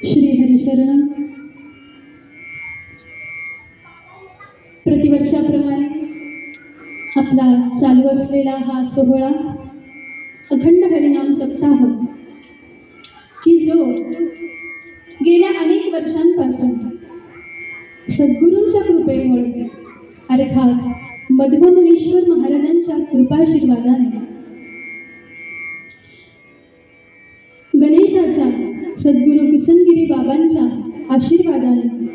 श्री हरिशरण. प्रतिवर्षाप्रमाणे आपला चालू असलेला हा सोहळा अखंड हरिनाम सप्ताह, की जो गेल्या अनेक वर्षांपासून सद्गुरूंच्या कृपेमुळे अर्थात मध्वमुनीश्वर महाराजांच्या कृपाशीर्वादाने, गणेशाच्या सद्गुरू किसनगिरी बाबांच्या आशीर्वादाने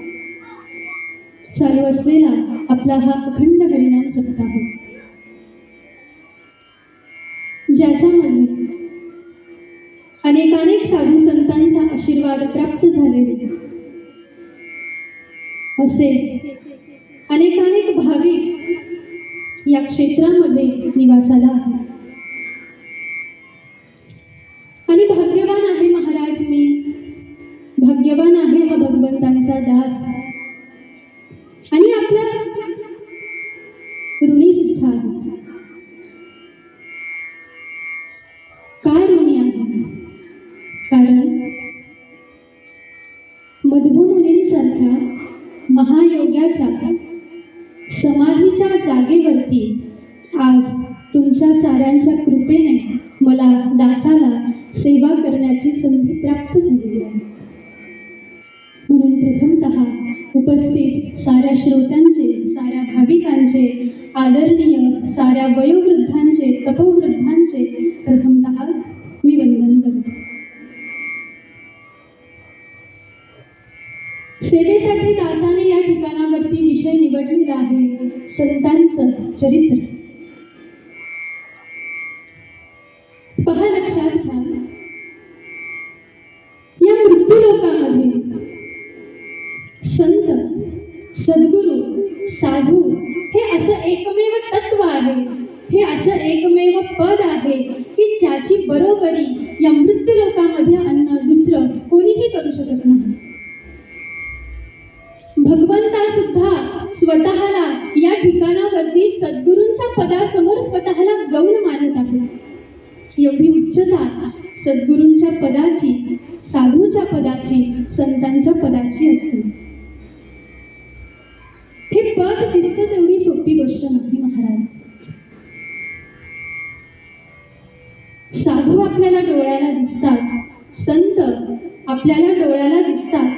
चालू असलेला आपला हा अखंड हरिनाम सप्ताह, ज्याच्यामध्ये अनेकानेक साधू संतांचा आशीर्वाद प्राप्त झालेले असे अनेकानेक भाविक या क्षेत्रामध्ये निवासाला आहेत. आणि भाग्यवान आहे महाराज मी, भाग्यवान आहे हा भगवंतांचा दास, आणि आपल्या ऋणी सुद्धा आहे. काय ऋणी आहे? कारण मध्वमुनींसारख्या महायोग्याच्या समाधीच्या जागेवरती आज तुमच्या साऱ्यांच्या कृपेने मला दासाला सेवा करण्याची संधी प्राप्त झालेली आहे. म्हणून प्रथमतः उपस्थित साऱ्या श्रोत्यांचे, साऱ्या भाविकांचे, आदरणीय साऱ्या वयोवृद्धांचे, तपोवृद्धांचे प्रथमतः मी वंदन करते. सेवेसाठी दासाने या ठिकाणावरती विषय निवडलेला आहे संतांचं चरित्र. पहा, लक्षात घ्या, या मृत्यूलोकामध्ये संत, सद्गुरू, साधू हे असं एकमेव तत्व आहे, हे असं एकमेव पद आहे की ज्याची बरोबरी या मृत्यूलोकामध्ये अन्न दुसरं कोणीही करू शकत नाही. भगवंता सुद्धा स्वतःला या ठिकाणावरती सद्गुरूंच्या पदासमोर स्वतःला गौण मानत आहे. एवढी उच्चता सद्गुरूंच्या पदाची, साधूच्या पदाची, संतांच्या पदाची असते. हे पद दिसतं तेवढी सोपी गोष्ट नाही महाराज. साधू आपल्याला डोळ्याला दिसतात, संत आपल्याला डोळ्याला दिसतात,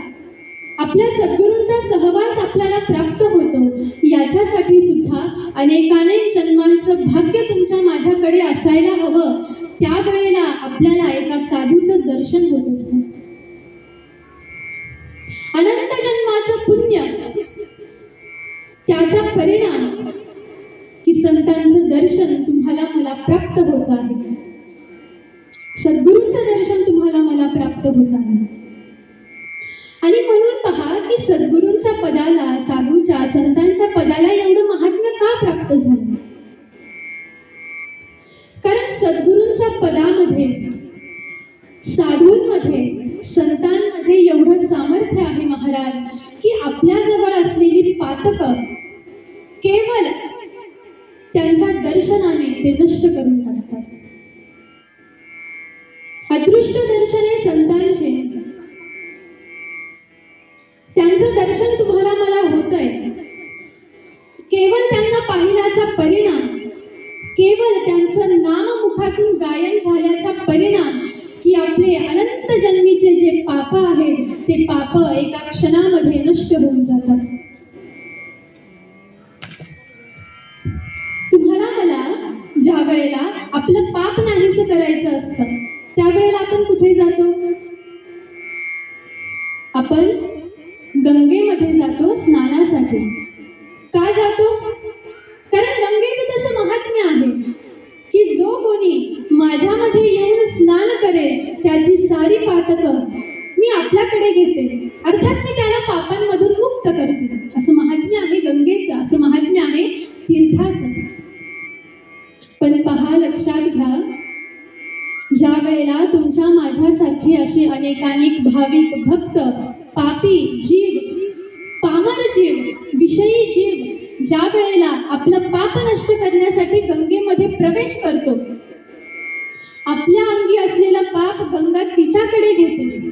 आपल्या सद्गुरूंचा सहवास आपल्याला प्राप्त होतो. याच्यासाठी सुद्धा अनेकानेक जन्मांचं भाग्य तुमच्या माझ्याकडे असायला हवं. त्यावेळेला आपल्याला एका साधूचं दर्शन होत असतं. अनंत जन्माचं पुण्य, त्याचा परिणाम की संतांचं दर्शन तुम्हाला मला प्राप्त होत आहे, सद्गुरूंचं दर्शन तुम्हाला मला प्राप्त होत आहे. आणि म्हणून पहा की सद्गुरूंच्या पदाला, साधूच्या, संतांच्या पदाला एवढं महात्म्य का प्राप्त झालं? कारण सद्गुरूंच्या पदामध्ये, साधूंमध्ये, संतांमध्ये एवढं सामर्थ्य आहे महाराज की आपल्याजवळ असलेली पातकं केवळ त्यांच्या दर्शनाने ते नष्ट करून टाकतात. अदृष्ट दर्शने संतांचे, त्यांचं दर्शन तुम्हाला मला होतंय, केवळ त्यांना पाहिल्याचा परिणाम, केवळ त्यांचं नाम मुखातून गायन झाल्याचा परिणाम की आपले अनंत जन्मीचे जे पाप आहेत ते पाप एका क्षणामध्ये नष्ट होऊन जातात. तुम्हाला मला ज्या वेळेला आपलं पाप नाहीसं करायचं असतं त्यावेळेला आपण कुठे जातो? आपण गंगेमध्ये जातो स्नानासाठी. का जातो? कारण गंगेचं तसं महात्म्य आहे की जो कोणी माझ्यामध्ये येऊन स्नान करेल त्याची सारी पातकं मी आपल्याकडे घेते, अर्थात मी त्याला पापांमधून मुक्त करते. असं महात्म्य आहे गंगेचं, असं महात्म्य आहे तीर्थाचं. पण पहा, लक्षात घ्या, ज्या वेळेला तुमच्या माझ्यासारखे असे अनेकानेक भाविक, भक्त, पापी जीव, पामर जीव, विषयी जीव ज्या वेळेला आपलं पाप नष्ट करण्यासाठी गंगेमध्ये प्रवेश करतो, आपल्या अंगी असलेलं पाप गंगा तिच्याकडे घेते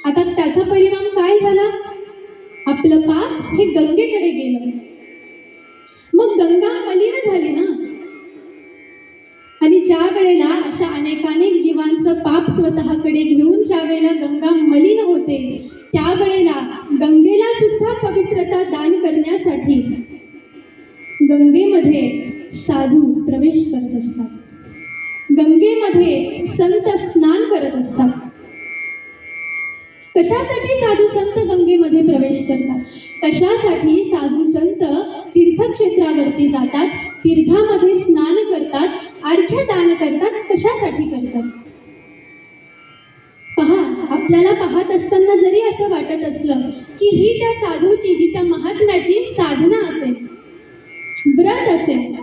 आता त्याचा परिणाम काय झाला? आपलं पाप हे गंगेकडे गेलं. मग गंगा मलिन झाली ना. आणि ज्या वेळेला अशा अनेकानेक जीवांचं पाप स्वतःकडे घेऊन ज्या वेळेला गंगा मलिन होते, त्यावेळेला गंगेला सुद्धा पवित्रता दान करण्यासाठी गंगेमध्ये साधू प्रवेश करत असतात. गंगेमध्ये संत स्नान करत असतात. कशासाठी साधू संत गंगेमध्ये प्रवेश करतात? कशासाठी साधू संत तीर्थक्षेत्रावरती जातात, तीर्थामध्ये स्नान करतात, अर्घ्य दान करतात? कशासाठी करतात? पहा, आपल्याला पाहत असताना जरी असं वाटत असलं की ही त्या साधूची, ही त्या महात्म्याची साधना असेल, व्रत असेल,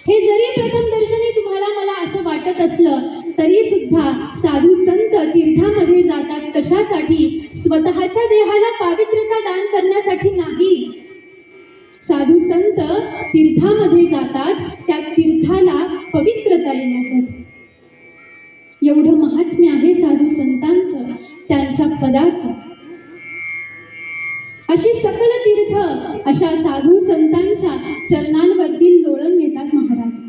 हे जरी प्रथम दर्शनी तुम्हाला मला असं वाटत असलं तरी सुद्धा साधू संत तीर्थामध्ये जातात कशासाठी? स्वतःच्या देहाला पवित्रता दान करण्यासाठी नाही. साधू संत तीर्थामध्ये जातात त्या तीर्थाला पवित्रता येण्यासाठी. एवढं महात्म्य आहे साधू संतांचं, त्यांच्या पदाचं. अशी सकल तीर्थ अशा साधू संतांच्या चरणांवरती लोळण नेतात महाराज.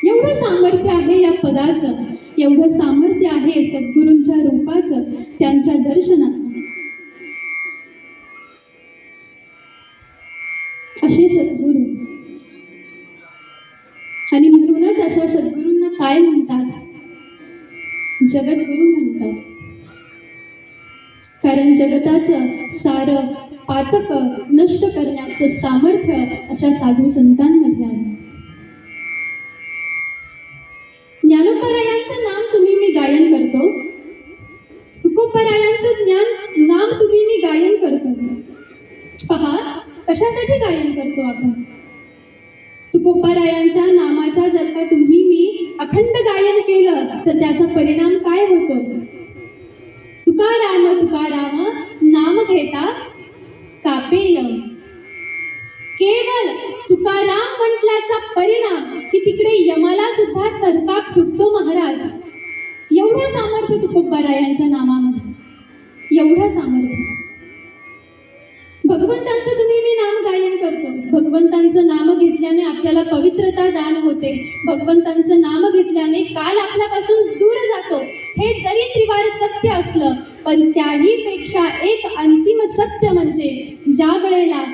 एवढं सामर्थ्य आहे या पदाचं, एवढं सामर्थ्य आहे सद्गुरूंच्या रूपाचं, त्यांच्या दर्शनाचं. असे सद्गुरू, आणि म्हणूनच अशा सद्गुरूंना काय म्हणतात? जगद्गुरू म्हणतात. कारण जगताचं सारं पातक नष्ट करण्याचं सामर्थ्य अशा साधू संतांमध्ये आहे. ज्ञानोपरायांचं नाम तुम्ही मी गायन करतो, तुकोपरायांचं नाम तुम्ही मी गायन करतो. पहा, कशासाठी गायन करतो आपण? तुकोपरायांच्या नामाचा जर का तुम्ही मी अखंड गायन केलं तर त्याचा परिणाम काय होतो? तुकाराम तुकाराम नाम घेता कापेय. केवळ तुकाराम म्हटल्याचा परिणाम की तिकडे यमाला सुद्धा तरकाप सुटतो महाराज. एवढं सामर्थ्य तुकोबारायांच्या नामामध्ये, एवढं सामर्थ्य. भगवंतांचं तुम्ही मी नाम गायन करतो. भगवंतांचं नाम घेतल्याने आपल्याला पवित्रता दान होते. भगवंतांचं नाम घेतल्याने काल आपल्यापासून दूर जातो. हे जरी त्रिवार सत्य असलं, पण त्याही पेक्षा एक अंतिम सत्य म्हणजे ज्या वेळेला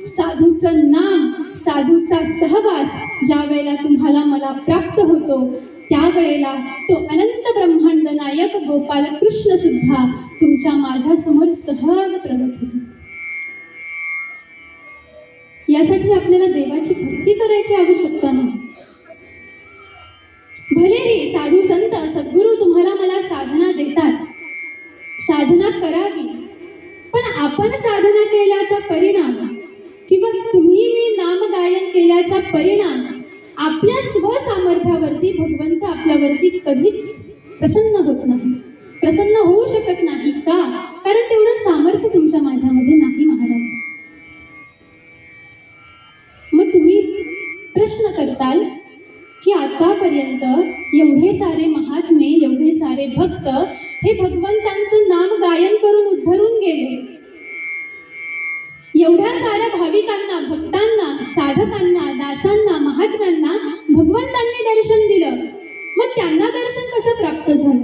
साधूचं नाम, साधूचा सहवास ज्या वेळेला तुम्हाला मला प्राप्त होतो, त्यावेळेला तो अनंत ब्रह्मांड नायक गोपाल कृष्ण सुद्धा तुमच्या माझ्या समोर सहज प्रगट होतो. यासाठी आपल्याला देवाची भक्ती करायची आवश्यकता नाही. भलेही साधू संत सद्गुरू तुम्हाला मला साधना देतात, साधना करावी, पण आपण साधना केल्याचा परिणाम किंवा तुम्ही मी नाम गायन केल्याचा परिणाम आपल्या स्वसामर्थ्यावरती भगवंत आपल्यावरती कधीच प्रसन्न होत नाही, प्रसन्न होऊ शकत नाही. का? कारण तेवढं सामर्थ्य तुमच्या माझ्यामध्ये नाही महाराज. मग तुम्ही प्रश्न करताल की आतापर्यंत एवढे सारे महात्मे, एवढे सारे भक्त हे भगवंतांचं नाम गायन करून उद्धरून गेले. एवढ्या साऱ्या भाविकांना, भक्तांना, साधकांना, दासांना, महात्म्यांना भगवंतांनी दर्शन दिलं. मग त्यांना दर्शन कसं प्राप्त झालं?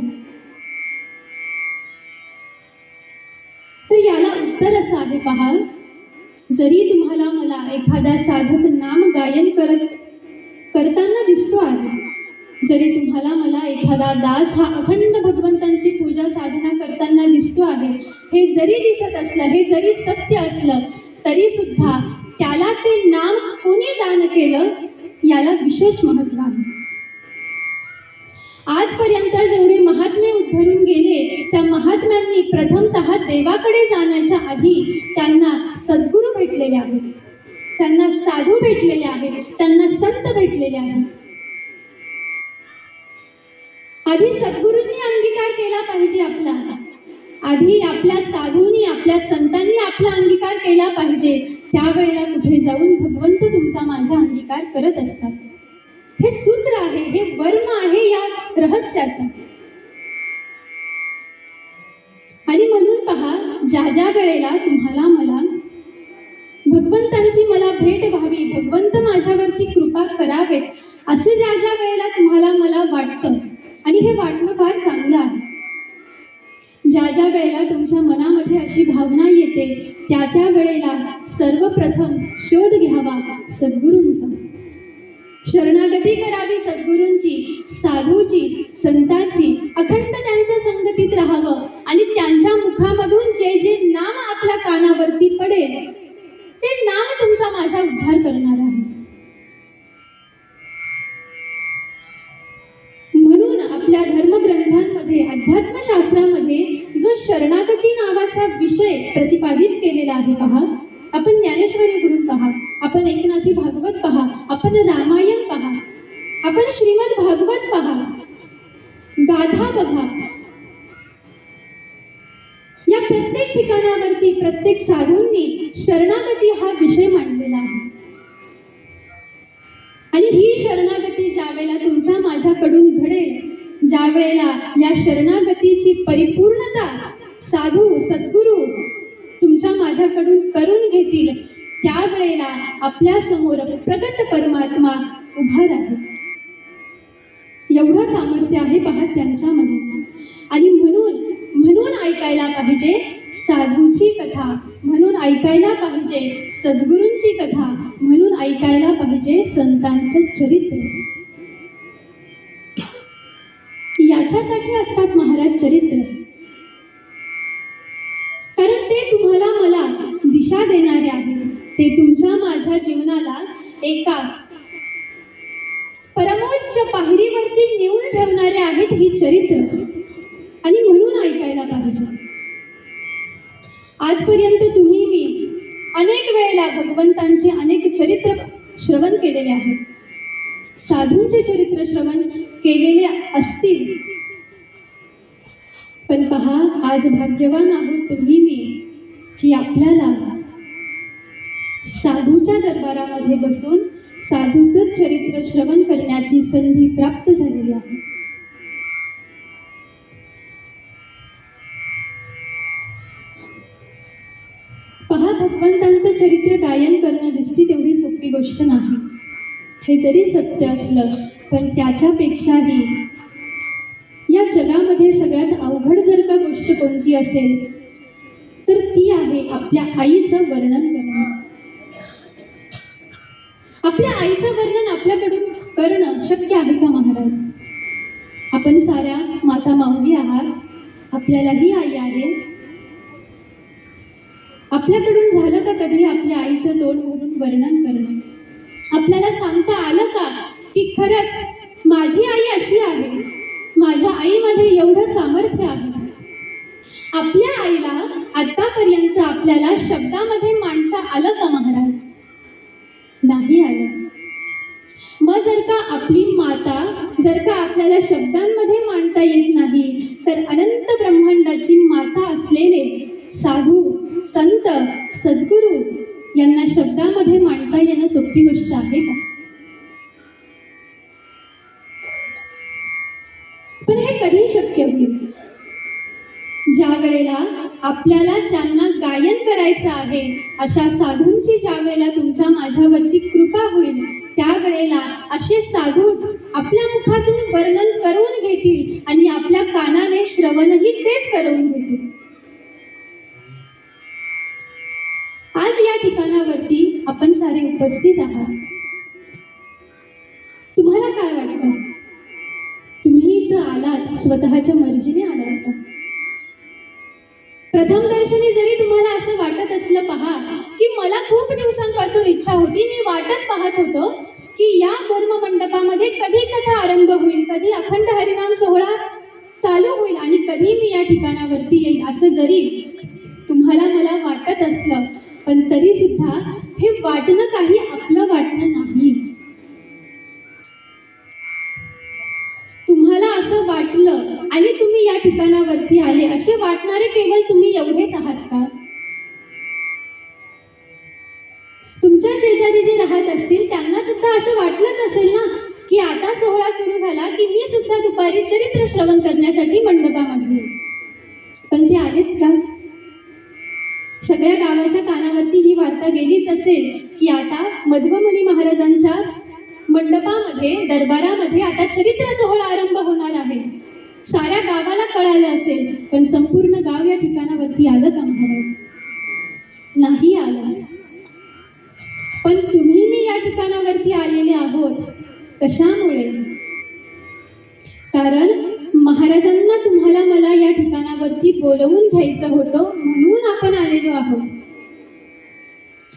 तर याला उत्तर असं आहे पहा, जरी तुम्हाला मला एखादा साधक नाम गायन करताना दिसतो आहे, जरी तुम्हाला मला एखादा दास हा अखंड भगवंतांची पूजा साधना करताना दिसतो आहे, हे जरी दिसत असलं, हे जरी सत्य असलं, तरी सुद्धा त्याला ते नाम कोणी दान केलं याला विशेष महत्त्व आहे. आजपर्यंत जेवढे महात्मे उद्धरून गेले त्या महात्म्यांनी प्रथमतः देवाकडे जाण्याच्या आधी त्यांना सद्गुरू भेटलेले आहेत, त्यांना साधू भेटलेले आहेत, त्यांना संत भेटलेले आहेत. आधी सद्गुरूंनी अंगीकार केला पाहिजे आपला, आधी आपल्या साधूंनी, आपल्या संतांनी आपला अंगीकार केला पाहिजे. त्यावेळेला कुठे जाऊन भगवंत तुमचा माझा अंगीकार करत असतात. हे सूत्र आहे, हे वर्म आहे या रहस्याचं. आणि म्हणून पहा, ज्या ज्या वेळेला तुम्हाला मला भगवंतांची मला भेट व्हावी, भगवंत माझ्यावरती कृपा करावेत, असं ज्या ज्या वेळेला तुम्हाला मला वाटतं, आणि हे वाटणं फार चांगलं आहे, ज्या ज्या वेळेला तुमच्या मनामध्ये अशी भावना येते, त्या त्या वेळेला सर्वप्रथम शोध घ्यावा सद्गुरूंचा, शरणागती करावी सद्गुरूंची, साधूची, संतांची, अखंड त्यांच्या संगतीत राहावं, आणि त्यांच्या मुखामधून जे जे नाम आपल्या कानावरती पडेल, ते नाम तुमचा माझा उद्धार करणार आहे. म्हणून आपल्या धर्मग्रंथांमध्ये, अध्यात्मशास्त्रामध्ये जो शरणागती नावाचा विषय प्रतिपादित केलेला आहे पहा, आपण ज्ञानेश्वरीकडून पहा, आपण एकनाथी भागवत पहा, आपण रामायण पहा, आपण श्रीमद भागवत पहा, गाथा बघा, या प्रत्येक ठिकाणावरती प्रत्येक साधूंनी शरणागती हा विषय मांडलेला आहे. आणि ही शरणागती ज्या वेळेला तुमच्या माझ्याकडून घडेल, ज्या वेळेला या शरणागतीची परिपूर्णता साधू सद्गुरू तुमच्या माझ्याकडून करून घेतील, त्यावेळेला आपल्या समोर प्रकट परमात्मा उभा राहील. एवढं सामर्थ्य आहे पहा त्यांच्यामध्ये. आणि म्हणून ऐकायला पाहिजे साधूची कथा, म्हणून ऐकायला पाहिजे सद्गुरूंची कथा, म्हणून ऐकायला पाहिजे संतांचं चरित्र. याच्यासाठी असतात महाराज चरित्र, कारण ते तुम्हाला मला दिशा देणारे आहेत, ते तुमच्या माझ्या जीवनाला एका परमोच्च पायरीवरती नेऊन ठेवणारे आहेत ही चरित्र, आणि म्हणून ऐकायला पाहिजे. आजपर्यंत तुम्ही मी अनेक वेळेला भगवंतांचे अनेक चरित्र श्रवण केलेले आहेत, साधूंचे चरित्र श्रवण केलेले असतील, पण पहा आज भाग्यवान आहोत तुम्ही मी की आपल्याला साधूच्या दरबारामध्ये बसून साधूचं चरित्र श्रवण करण्याची संधी प्राप्त झालेली आहे. पहा, भगवंतांचं चरित्र गायन करणं दिसती तेवढी सोपी गोष्ट नाही. हे जरी सत्य असलं, पण त्याच्यापेक्षाही या जगामध्ये सगळ्यात अवघड जर का गोष्ट कोणती असेल तर ती आहे आपल्या आईचं वर्णन करणं. आपल्या आईचं वर्णन आपल्याकडून करणं शक्य आहे का महाराज? आपण साऱ्या माता माऊली आहात, आपल्यालाही आई आहे. आपल्याकडून झालं का कधी आपल्या आईचं तोंड भरून वर्णन करणं? आपल्याला सांगता आलं का की खरंच माझी आई अशी आहे, माझ्या आईमध्ये एवढं सामर्थ्य आहे? आपल्या आईला आतापर्यंत आपल्याला शब्दामध्ये मांडता आलं का महाराज? नाही आलं. मग जर का आपली माता जर का आपल्याला शब्दांमध्ये मांडता येत नाही, तर अनंत ब्रह्मांडाची माता असलेले साधू संत सद्गुरू यांना शब्दामध्ये मांडता येणं सोपी गोष्ट आहे का? पण हे कधी शक्य होईल? ज्या वेळेला आपल्याला ज्यांना गायन करायचं आहे अशा साधूंची ज्या वेळेला तुमच्या माझ्यावरती कृपा होईल, त्यावेळेला असे साधूच आपल्या मुखातून वर्णन करून घेतील आणि आपल्या कानाने श्रवणही तेच करून घेतील. आज या ठिकाणावरती आपण सारे उपस्थित आहात. तुम्हाला काय वाटतं? तुम्ही इथं आलात स्वतःच्या मर्जीने आलात का? प्रथम दर्शनी जरी तुम्हाला असं वाटत असलं पहा की मला खूप दिवसांपासून इच्छा होती, मी वाटच पाहत होतो की या धर्म मंडपामध्ये कधी कथा आरंभ होईल, कधी अखंड हरिनाम सोहळा चालू होईल आणि कधी मी या ठिकाणावरती येईल, असं जरी तुम्हाला मला वाटत असलं, पण तरी सुद्धा हे वाटणं काही आपलं वाटणं नाही. तुम्हाला असं वाटलं आणि तुम्ही या ठिकाणावरती आले, असे वाटणारे केवळ तुम्ही एवढेच आहात का? तुमच्या शेजारी जे राहत असतील त्यांना सुद्धा असं वाटलंच असेल ना की आता सोहळा सुरू झाला की मी सुद्धा दुपारी चरित्र श्रवण करण्यासाठी मंडपामध्ये, पण ते आले आहेत का? सगळ्या गावाच्या कानावरती ही वार्ता गेलीच असेल की आता मध्वमुनी महाराजांच्या मंडपामध्ये, दरबारामध्ये आता चरित्र सोहळा आरंभ होणार आहे. साऱ्या गावाला कळालं असेल, पण संपूर्ण गाव या ठिकाणावरती आलं का महाराज? नाही आलं. पण तुम्ही मी या ठिकाणावरती आलेले आहोत. कशामुळे? कारण महाराजांना तुम्हाला मला या ठिकाणावरती बोलवून घ्यायचं होतं, म्हणून आपण आलेलो आहोत.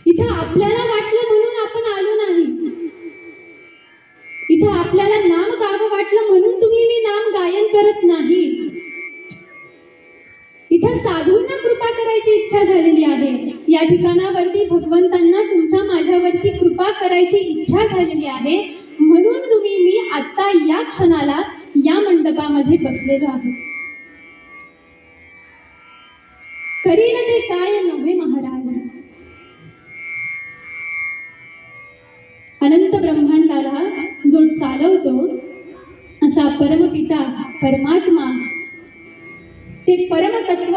इथं आपल्याला वाटलं म्हणून आपण आलो नाही. इथं आपल्याला नाम गावं वाटलं म्हणून तुम्ही मी नाम गायन करत नाही. इथं साधूंना कृपा करायची इच्छा झालेली आहे. या ठिकाणावरती भगवंतांना तुमच्या माझ्यावरती कृपा करायची इच्छा झालेली आहे, म्हणून तुम्ही मी आता या क्षणाला या मंडपामध्ये बसलेलो आहोत. करील ते काय नव्हे महाराज. अनंत ब्रह्मांडाला जो चालवतो असा परमपिता परमात्मा, ते परमतत्व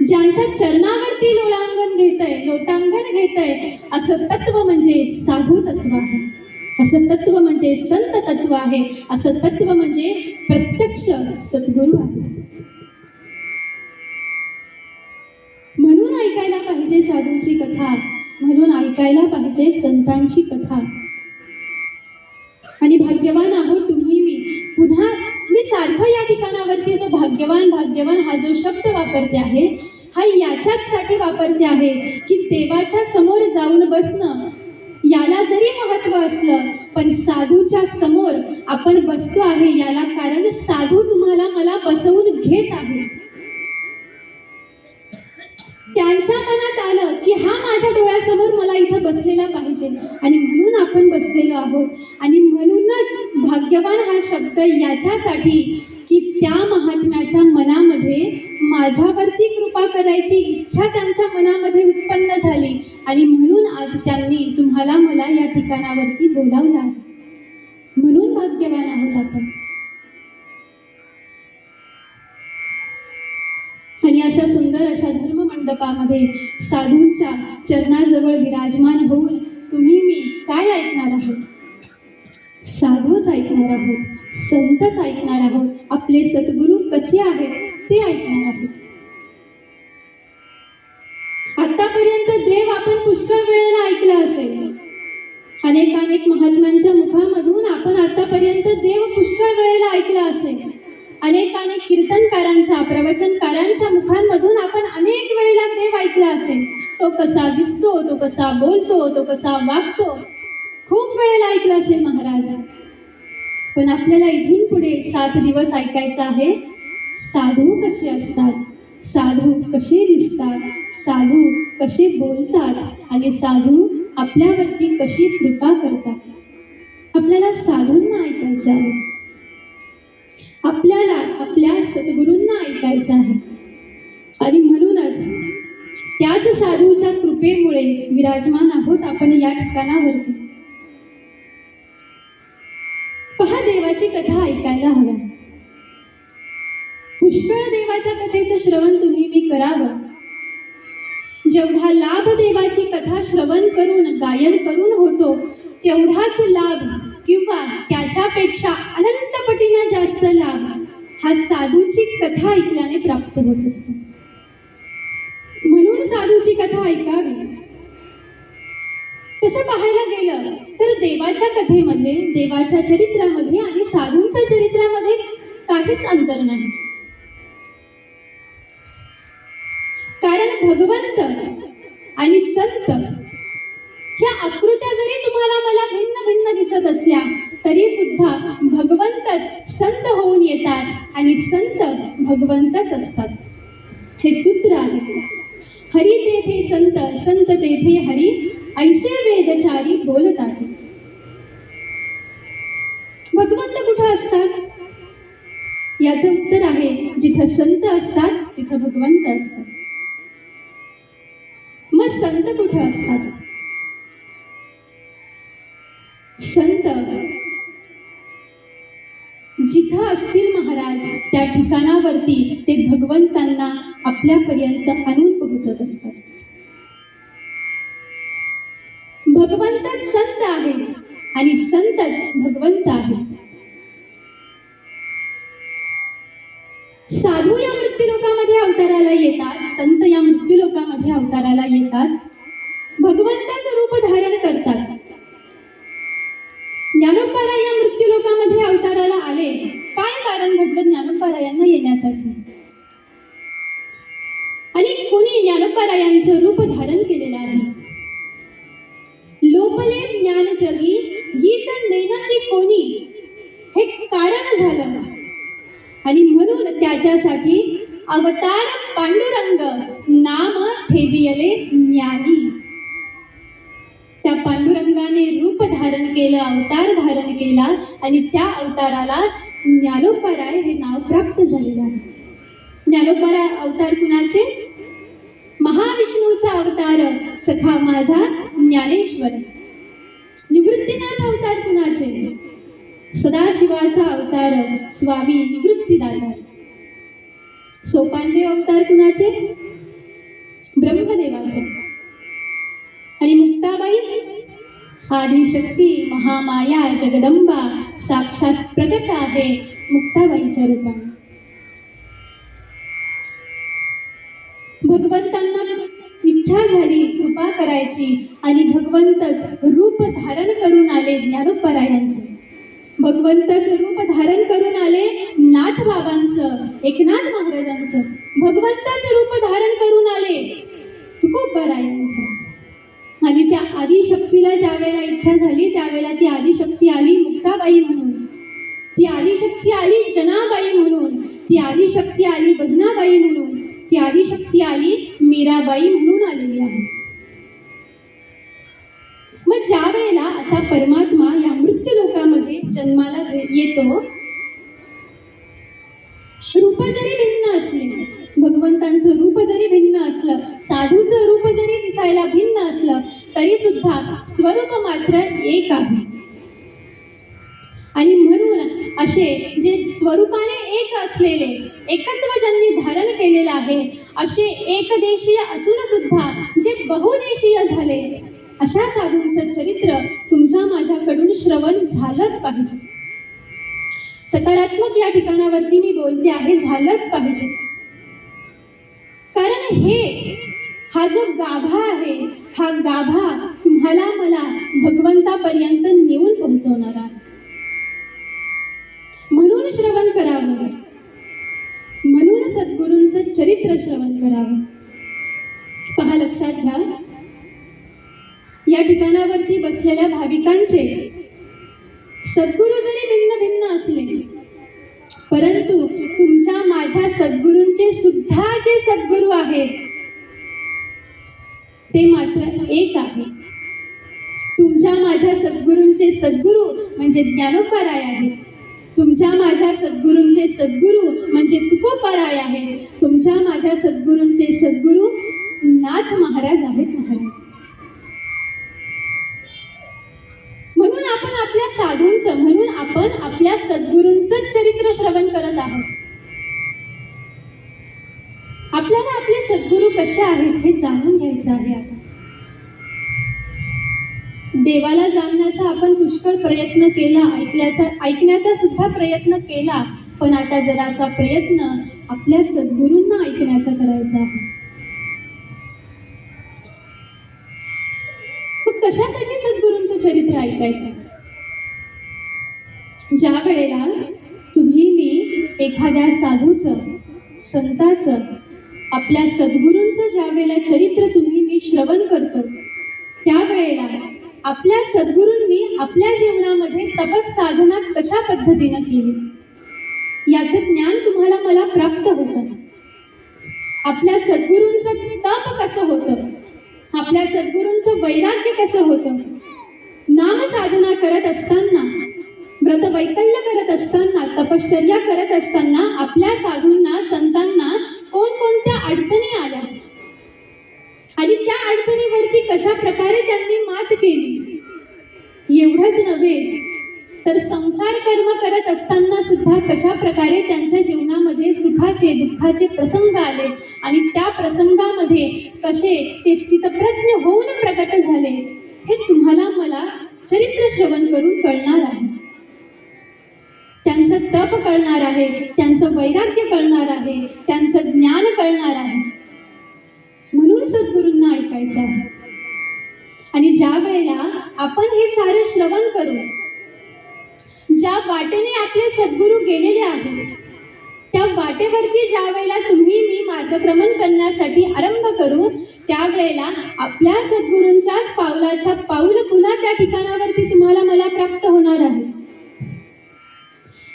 ज्यांच्या चरणावरती लोटांगण घेतय असं तत्व म्हणजे साधू तत्व आहे. असं तत्व म्हणजे संत तत्व आहे. असं तत्व म्हणजे प्रत्यक्ष सद्गुरू आहे. म्हणून ऐकायला पाहिजे साधूची कथा, म्हणून ऐकायला पाहिजे संतांची कथा. आणि भाग्यवान आहोत तुम्ही मी. पुन्हा मी सारखं या ठिकाणावरती जो भाग्यवान भाग्यवान हा जो शब्द वापरते आहे, हा याच्याचसाठी वापरते आहे की देवाच्या समोर जाऊन बसणं याला जरी महत्व असलं, पण साधूच्या समोर आपण बसतो आहे याला कारण साधू तुम्हाला मला बसवून घेत आहे. त्यांच्या मनात आलं की हा माझ्या डोळ्यासमोर मला इथं बसलेला पाहिजे, आणि म्हणून आपण बसलेलो आहोत. आणि म्हणूनच भाग्यवान हा शब्द याच्यासाठी की त्या महात्म्याच्या मनामध्ये माझ्यावरती कृपा करायची इच्छा त्यांच्या मनामध्ये उत्पन्न झाली, आणि म्हणून आज त्यांनी तुम्हाला मला या ठिकाणावरती बोलावलं आहे. म्हणून भाग्यवान आहोत आपण. आणि अशा सुंदर अशा धर्म मंडपामध्ये साधूंच्या चरणाजवळ विराजमान होऊन तुम्ही मी काय ऐकणार आहोत? साधूच ऐकणार आहोत, संतच ऐकणार आहोत. आपले सद्गुरू कसे आहेत ते ऐकणार आहोत. आतापर्यंत देव आपण पुष्कळ वेळेला ऐकला असेल. अनेक महात्म्यांच्या मुखामधून आपण आतापर्यंत देव पुष्कळ वेळेला ऐकला असेल. अनेक कीर्तनकारांच्या, प्रवचनकारांच्या मुखांमधून आपण अनेक वेळेला देव ऐकला असेल. तो कसा दिसतो, तो कसा बोलतो, तो कसा वागतो, खूप वेळेला ऐकला असेल महाराज. पण आपल्याला इथून पुढे 7 दिवस ऐकायचं आहे, साधू कसे असतात, साधू कसे दिसतात, साधू कसे बोलतात, आणि साधू आपल्यावरती कशी कृपा करतात. आपल्याला साधूंना ऐकायचं आहे. आपल्याला आपल्या सद्गुरूंना ऐकायचं आहे. आणि म्हणूनच त्याच साधूच्या कृपेमुळे विराजमान आहोत आपण या ठिकाणावरती. पहा, देवाची कथा ऐकायला हवं. पुष्कळ देवाच्या कथेचं श्रवण तुम्ही मी करावं. जेवढा लाभ देवाची कथा श्रवण करून, गायन करून होतो, तेवढाच लाभ किंवा त्याच्यापेक्षा अनंत पटीने जास्त लाभ हा साधूची कथा ऐकल्याने प्राप्त होत असतो. म्हणून साधूची कथा ऐकावी. तसं पाहायला गेलं तर देवाच्या कथेमध्ये, देवाच्या चरित्रामध्ये आणि साधूंच्या चरित्रामध्ये काहीच अंतर नाही. कारण भगवंत आणि संत ह्या आकृत्या जरी तुम्हाला मला भिन्न भिन्न दिसत असल्या तरी सुद्धा भगवंतच संत होऊन येतात आणि संत भगवंतच असतात. हे सूत्र आहे. हरी तेथे संत, संत तेथे हरी, ऐसे वेदचारी बोलतात. भगवंत कुठं असतात? याचं उत्तर आहे, जिथं संत असतात तिथं भगवंत असतात. मग संत कुठं असतात? संत जिथं असतील महाराज त्या ठिकाणावरती ते भगवंतांना आपल्यापर्यंत आणून पोहोचत असतात. भगवंतच संत आहेत आणि संतच भगवंत आहेत. साधू या मृत्यूलोकामध्ये अवताराला येतात, संत या मृत्यूलोकामध्ये अवताराला येतात, भगवंताचं रूप धारण करतात. ज्ञानोबाराय या मृत्यूलोकामध्ये अवताराला आले. काय कारण घडलं ज्ञानोबारायांना येण्यासाठी? आणि कोणी ज्ञानोबारायांचं रूप धारण केलेलं आहे? लोपले ज्ञान जगी ही तर नेनंदी कोणी, हे कारण झालं. आणि म्हणून त्याच्यासाठी अवतार पांडुरंग नाम ठेवियले ज्ञानी. त्या पांडुरंगाने रूप धारण केलं, अवतार धारण केला आणि त्या अवताराला ज्ञानोबाराय हे नाव प्राप्त झालेलं आहे. ज्ञानोबाराय अवतार कुणाचे? महाविष्णूचा अवतार सखा माझा ज्ञानेश्वर. निवृत्तीनाथ अवतार कुणाचे? सदाशिवाचा अवतार स्वामी निवृत्तीदाता. सोपानदेव अवतार कुणाचे? ब्रह्मदेवाचे. आणि मुक्ताबाई आदिशक्ती महामाया जगदंबा साक्षात प्रगट आहे मुक्ताबाईच्या रूपाने. भगवंतांना इच्छा झाली कृपा करायची आणि भगवंतच रूप धारण करून आले ज्ञानोबारायांचे. भगवंताचं रूप धारण करून आले नाथ बाबांचं, एकनाथ महाराजांचं. भगवंताचं रूप धारण करून आले तुकोबारायांचं. आणि त्या आदिशक्तीला ज्या वेळेला इच्छा झाली त्यावेळेला ती आदिशक्ती आली मुक्ताबाई म्हणून, ती आदिशक्ती आली जनाबाई म्हणून, ती आदिशक्ती आली बहिणाबाई म्हणून, ती आदिशक्ती आली मीराबाई म्हणून आलेली आहे. मग ज्या वेळेला असा परमात्मा या मृत्यू लोकामध्ये जन्माला येतो, रूप जरी भिन्न असले, भगवंतांचं रूप जरी भिन्न असलं, साधूचं रूप जरी दिसायला भिन्न असलं, तरी सुद्धा स्वरूप मात्र एक आहे. आणि म्हणून असे जे स्वरूपाने एक असलेले, एकत्व ज्यांनी धारण केलेलं आहे, असे एकदेशीय असून सुद्धा जे बहुदेशीय झाले, अशा साधूंचं चरित्र तुमच्या माझ्याकडून श्रवण झालंच पाहिजे. सकारात्मक या ठिकाणावरती मी बोलते आहे, झालंच पाहिजे. कारण हा जो गाभा आहे, हा गाभा तुम्हाला मला भगवंतापर्यंत नेऊन पोहोचवणार आहे. म्हणून श्रवण करावं, म्हणून सद्गुरूंचं चरित्र श्रवण करावं. पहा, लक्षात घ्या, या ठिकाणावरती बसलेल्या भाविकांचे सद्गुरू जरी भिन्न भिन्न असले, परंतु तुमच्या माझ्या सद्गुरूंचे सुद्धा जे सद्गुरू आहेत ते मात्र एक आहे. तुमच्या माझ्या सद्गुरूंचे सद्गुरू म्हणजे ज्ञानोबाराय आहेत. तुमच्या माझ्या सद्गुरूंचे सद्गुरू म्हणजे तुकोबाराय आहेत. तुमच्या माझ्या सद्गुरूंचे सद्गुरू नाथ महाराज आहेत. महाराज म्हणून आपण आपल्या साधूंचं, म्हणून आपण आपल्या सद्गुरूंचं चरित्र श्रवण करत आहोत. आपल्याला आपले सद्गुरू कसे आहेत हे जाणून घ्यायचं आहे. आता देवाला जाणण्याचा आपण पुष्कळ प्रयत्न केला, ऐकण्याचा सुद्धा प्रयत्न केला, पण आता जरासा प्रयत्न आपल्या सद्गुरूंना ऐकण्याचा करायचा आहे. मग कशासाठी सद्गुरूंचं चरित्र ऐकायचं? ज्या वेळेला तुम्ही मी एखाद्या साधूचं, संताचं, आपल्या सद्गुरूंचं ज्या वेळेला चरित्र तुम्ही मी श्रवण करतो, त्यावेळेला आपल्या सद्गुरूंनी आपल्या जीवनामध्ये तपस साधना कशा पद्धतीनं केली याचं ज्ञान तुम्हाला मला प्राप्त होतं. आपल्या सद्गुरूंचं तप कसं होतं, आपल्या सद्गुरूंचं वैराग्य कसं होतं, नाम साधना करत असताना, व्रत वैकल्य करत असताना, तपश्चर्या करत असताना आपल्या साधूंना, संतांना कोणकोणत्या अडचणी आल्या आणि त्या अडचणीवरती कशा प्रकारे त्यांनी मात केली. एवढंच नव्हे तर संसार कर्म करत असताना सुद्धा कशा प्रकारे त्यांच्या जीवनामध्ये सुखाचे दुःखाचे प्रसंग आले आणि त्या प्रसंगामध्ये कसे ते स्थितप्रज्ञ होऊन प्रकट झाले हे तुम्हाला मला चरित्र श्रवण करून कळणार आहे. त्यांचं तप कळणार आहे, त्यांचं वैराग्य कळणार आहे, त्यांचं ज्ञान कळणार आहे. म्हणून सद्गुरूंना ऐकायचं आहे. आणि ज्या वेळेला आपण हे सारं श्रवण करू, ज्या वाटेने आपले सद्गुरू गेलेले आहेत त्या वाटेवरती ज्या वेळेला तुम्ही मी मार्गक्रमण करण्यासाठी आरंभ करू, त्यावेळेला आपल्या सद्गुरूंच्याच पावलाच्या पाऊल पुन्हा त्या ठिकाणावरती तुम्हाला मला प्राप्त होणार आहे.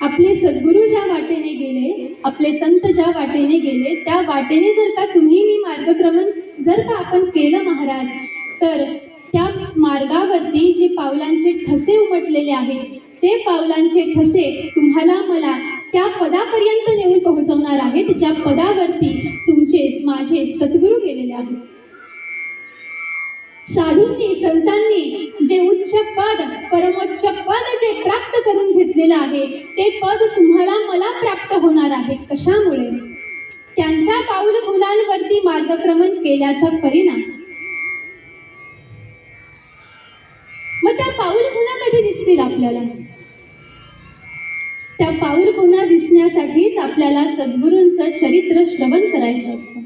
आपले सद्गुरू ज्या वाटेने गेले, आपले संत ज्या वाटेने गेले, त्या वाटेने जर का तुम्ही मी मार्गक्रमण जर का आपण केलं महाराज, तर त्या मार्गावरती जे पावलांचे ठसे उमटलेले आहेत ते पावलांचे ठसे तुम्हाला मला त्या पदापर्यंत नेऊन पोहोचवणार आहेत ज्या पदावरती तुमचे माझे सद्गुरू गेलेले आहेत. साधूंनी संतांनी जे उच्च पद परमोच्च पद जे प्राप्त करून घेतलेलं आहे ते पद तुम्हाला मला प्राप्त होणार आहे. कशामुळे? त्यांच्या पाऊलखुणांवरती मार्गक्रमण केल्याचा परिणाम. मग त्या पाऊलखुणा कधी दिसतील आपल्याला? त्या पाऊलखुणा दिसण्यासाठीच आपल्याला सद्गुरूंचं चरित्र श्रवण करायचं असतं.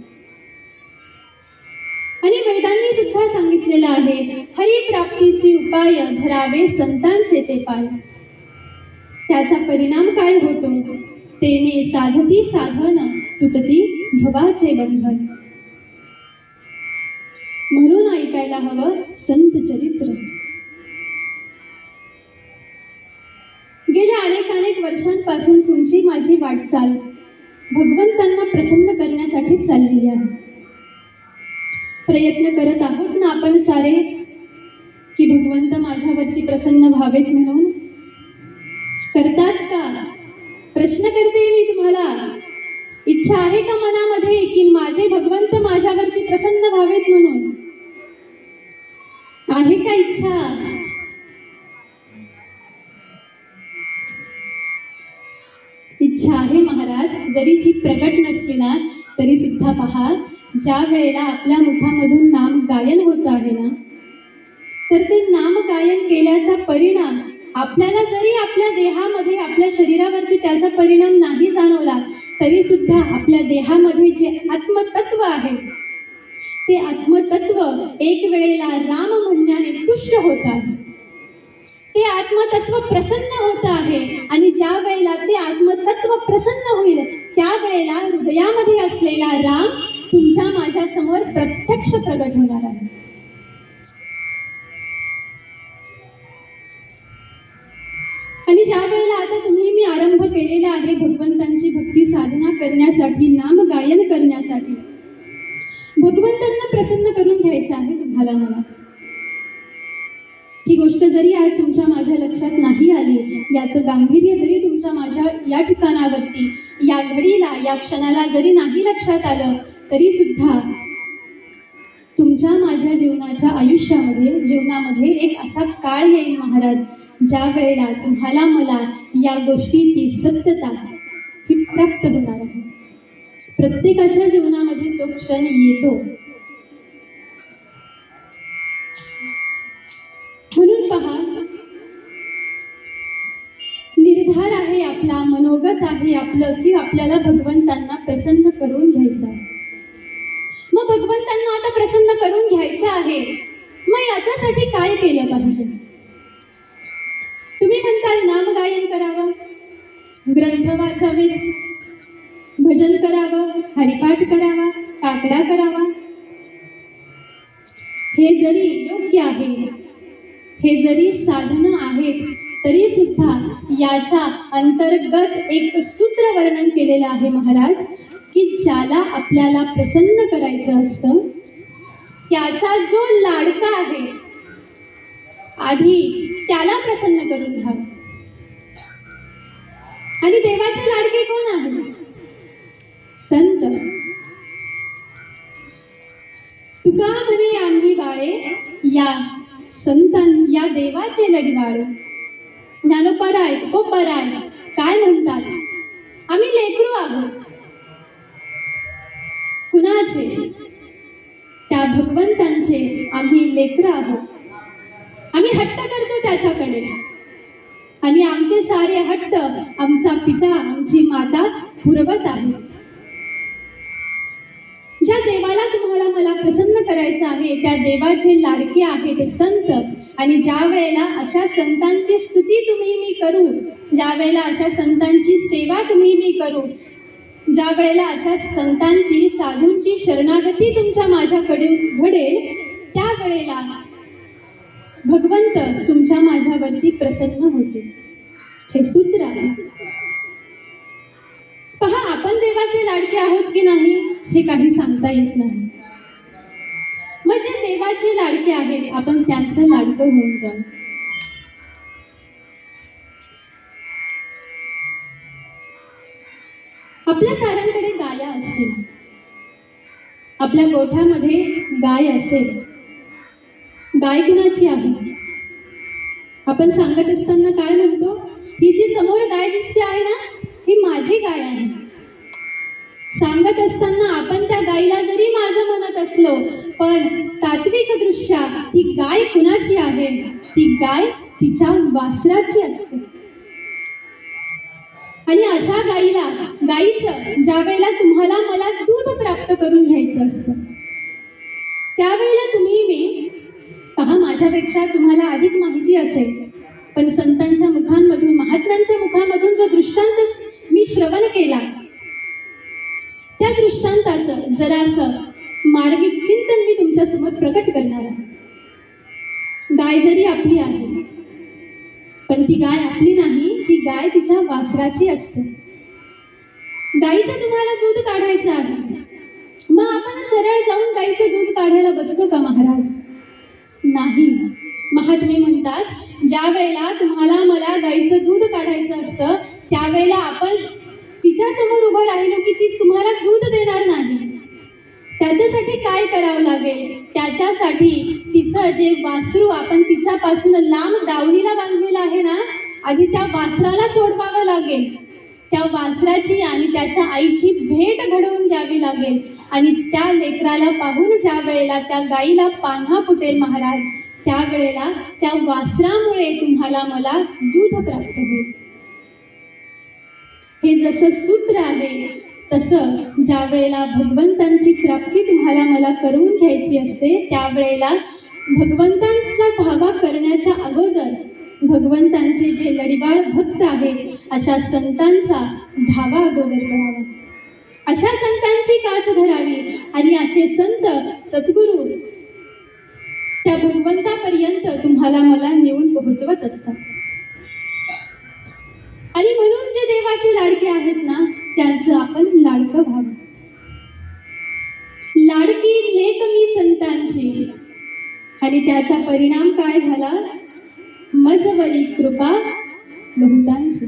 आणि वेदांनी सुद्धा सांगितलेलं आहे, हरिप्राप्तीसी उपाय धरावे संतांचे ते पाय. त्याचा परिणाम काय होतो? तेने साधती साधन तुटती भवाचे बंधन. म्हणून ऐकायला हवं संत चरित्र. गेल्या अनेक वर्षांपासून तुमची माझी वाटचाल भगवंतांना प्रसन्न करण्यासाठी चाललेली आहे. प्रयत्न करत आहोत ना आपण सारे की भगवंत माझ्यावरती प्रसन्न व्हावेत म्हणून. करतात का? प्रश्न करते मी तुम्हाला. इच्छा आहे का मनामध्ये की माझे भगवंत माझ्यावरती प्रसन्न व्हावेत म्हणून? आहे का इच्छा? इच्छा आहे महाराज. जरी जी प्रगट नसली ना तरी सुद्धा पहा, ज्या वेळेला आपल्या मुखामधून नाम गायन होत आहे ना, तर ते नाम गायन केल्याचा परिणाम आपल्याला जरी आपल्या देहामध्ये आपल्या शरीरावरती त्याचा परिणाम नाही जाणवला तरी सुद्धा आपल्या देहामध्ये जे आत्मतत्व आहे ते आत्मतत्व एक वेळेला राम म्हणण्याने तुष्ट होत आहे. ते आत्मतत्व प्रसन्न होत आहे. आणि ज्या वेळेला ते आत्मतत्व प्रसन्न होईल त्यावेळेला हृदयामध्ये असलेला राम तुमच्या माझ्या समोर प्रत्यक्ष प्रगट होणार आहे. आणि ज्या वेळेला आता तुम्ही मी आरंभ केलेला आहे भगवंतांची भक्ती साधना करण्यासाठी, नाम गायन करण्यासाठी, भगवंतांना प्रसन्न करून घ्यायचं आहे तुम्हाला मला. ही गोष्ट जरी आज तुमच्या माझ्या लक्षात नाही आली, याचं गांभीर्य जरी तुमच्या माझ्या या ठिकाणावरती या घडीला या क्षणाला जरी नाही लक्षात आलं तरी सुद्धा तुमच्या माझ्या जीवनामध्ये एक असा काळ येईल महाराज ज्या वेळेला तुम्हाला मला या गोष्टीची सत्यता ही प्राप्त होणार आहे. प्रत्येकाच्या जीवनामध्ये तो क्षण येतो. म्हणून पहा, निर्धार आहे आपला, मनोगत आहे आपलं की आपल्याला भगवंतांना प्रसन्न करून घ्यायचं आहे. मग भगवंतांना आता प्रसन्न करून घ्यायचं आहे, मग याच्यासाठी काय केलं पाहिजे? तुम्ही म्हणताल नाम गायन करावं, ग्रंथ वाचावेत, भजन करावं, हरिपाठ करावा, काकडा करावा. हे जरी योग्य आहे, हे जरी साधनं आहेत तरी सुद्धा याच्या अंतर्गत एक सूत्र वर्णन केलेलं आहे महाराज की ज्याला आपल्याला प्रसन्न करायचं असतं त्याचा जो लाडका आहे आधी त्याला प्रसन्न करून घ्यावं. आणि देवाचे लाडके कोण आहे? संत. तुका म्हणे आम्ही बाळे या संतान या देवाचे लढवाळे. ज्ञानोपाराय तुकोबाराय काय म्हणतात, आम्ही लेकरू आहोत. कुणाचे? त्या भगवंतांचे आम्ही लेकरं आहोत. आम्ही हट्ट करतो त्याच्याकडे आणि आमचे सारे हट्ट आमचा पिता आमची माता पुरवत आहे. ज्या देवाला तुम्हाला मला प्रसन्न करायचं आहे त्या देवाचे लाडके आहेत संत. आणि ज्या वेळेला अशा संतांची स्तुती तुम्ही मी करू, ज्या वेळेला अशा संतांची सेवा तुम्ही मी करू, ज्या वेळेला अशा संतांची साधूंची शरणागती तुमच्या माझ्याकडे घडेल, त्या वेळेला भगवंत तुमच्या माझ्यावरती प्रसन्न होते. हे सूत्र आहे. पहा, आपण देवाचे लाडके आहोत की नाही हे काही सांगता येत नाही. मग जे देवाचे लाडके आहेत आपण त्यांचं लाडकं होऊन जाऊ. आपल्या साऱ्यांकडे गाया असतील, आपल्या गोठ्यामध्ये गाय असेल. गाय कुणाची आहे? आपण सांगत असताना काय म्हणतो? ही जी समोर गाय दिसते आहे ना, ही माझी गाय आहे. सांगत असताना आपण त्या गायीला जरी माझं म्हणत असलो, पण तात्विक दृष्ट्या ती गाय कुणाची आहे? ती गाय तिच्या वासराची असते. आणि अशा गायीचं ज्या वेळेला तुम्हाला मला दूध प्राप्त करून घ्यायचं असतं, त्यावेळेला तुम्ही मी पहा, माझ्यापेक्षा तुम्हाला अधिक माहिती असेल, पण संतांच्या मुखांमधून महात्म्यांच्या मुखांमधून जो दृष्टांत मी श्रवण केला, त्या दृष्टांताचं जरासं मार्मिक चिंतन मी तुमच्यासमोर प्रकट करणार आहे. गाय जरी आपली आहे, पण ती गाय आपली नाही, ती गाय तिच्या वासराची असते. गाईचं तुम्हाला दूध काढायचं आहे, मग आपण सरळ जाऊन गाईचं दूध काढायला बसतो का महाराज? नाही. महात्मे म्हणतात, ज्या वेळेला तुम्हाला मला गाईचं दूध काढायचं असतं, त्यावेळेला आपण तिच्यासमोर उभं राहिलो की ती तुम्हाला दूध देणार नाही. त्याच्यासाठी काय करावं लागेल? त्याच्यासाठी तिचं जे वासरू आपण तिच्यापासून लांब दावणीला बांधलेलं आहे ना, आधी त्या वासराला सोडवावं लागेल. त्या वासराची आणि त्याच्या आईची भेट घडवून द्यावी लागेल. आणि त्या लेकराला पाहून ज्या वेळेला त्या गाईला पान्हा फुटेल महाराज, त्यावेळेला त्या वासरामुळे तुम्हाला मला दूध प्राप्त होईल. हे जसं सूत्र आहे, तसं ज्या वेळेला भगवंतांची प्राप्ती तुम्हाला मला करून घ्यायची असते, त्यावेळेला भगवंतांचा धावा करण्याच्या अगोदर भगवंतांचे जे लढीवाळ भक्त आहेत अशा संतांचा धावा अगोदर करावा. अशा संतांची कास धरावी आणि असे संत सद्गुरू त्या भगवंतापर्यंत तुम्हाला मला नेऊन पोहोचवत असतात. आणि म्हणून जे देवाचे लाडके आहेत ना, त्यांचं आपण लाडकं व्हावं. लाडकी लेक मी संतांची, आणि त्याचा परिणाम काय झाला? मजवरी कृपा बहुतांची.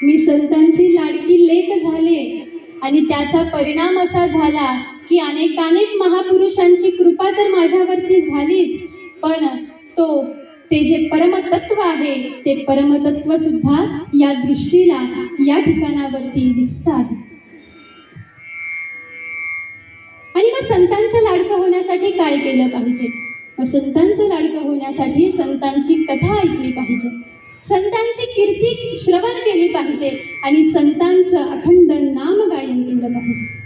मी संतांची लाडकी लेक झाले आणि त्याचा परिणाम असा झाला की अनेकानेक महापुरुषांची कृपा तर माझ्यावरती झालीच, पण ते जे परमतत्व आहे ते परमतत्व सुद्धा या दृष्टीला या ठिकाणावरती दिसत आहे. आणि मग संतांचं लाडकं होण्यासाठी काय केलं पाहिजे? मग संतांचं लाडकं होण्यासाठी संतांची कथा ऐकली पाहिजे, संतांची कीर्ती श्रवण केली पाहिजे आणि संतांचं अखंड नामगायन केलं पाहिजे.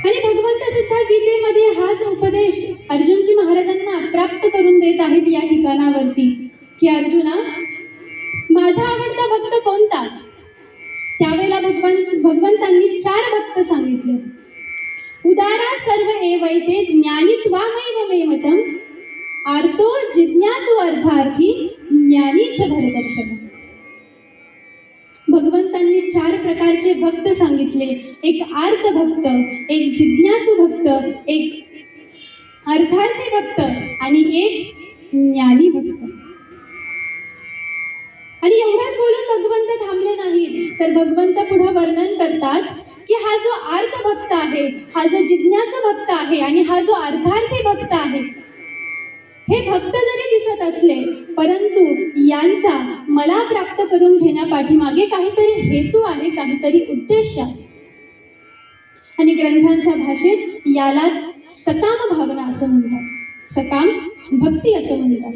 आणि भगवंत सुद्धा गीतेमध्ये हाच उपदेश अर्जुनजी महाराजांना प्राप्त करून देत आहेत या ठिकाणावरती की अर्जुना, माझा आवडता भक्त कोणता? त्यावेळेला भगवंतांनी 4 भक्त सांगितले. उदारा सर्व एवैते ज्ञानित्वामैव मे मतम, आर्तो जिज्ञासु अर्थार्थी ज्ञानीच भरदर्शक. भगवंतांनी 4 प्रकारचे भक्त सांगितले. एक आर्त भक्त, एक जिज्ञासू भक्त, एक अर्थार्थी भक्त आणि एक ज्ञानी भक्त. आणि एवढंच बोलून भगवंत थांबले नाहीत, तर भगवंत पुढे वर्णन करतात की हा जो आर्त भक्त आहे, हा जो जिज्ञासू भक्त आहे आणि हा जो अर्थार्थी भक्त आहे, हे भक्त जरी दिसत असले परंतु यांचा मला प्राप्त करून घेण्यापाठीमागे काहीतरी हेतू आहे, काहीतरी उद्देश आहे. आणि ग्रंथांच्या भाषेत यालाच सकाम भावना असं म्हणतात, सकाम भक्ती असं म्हणतात.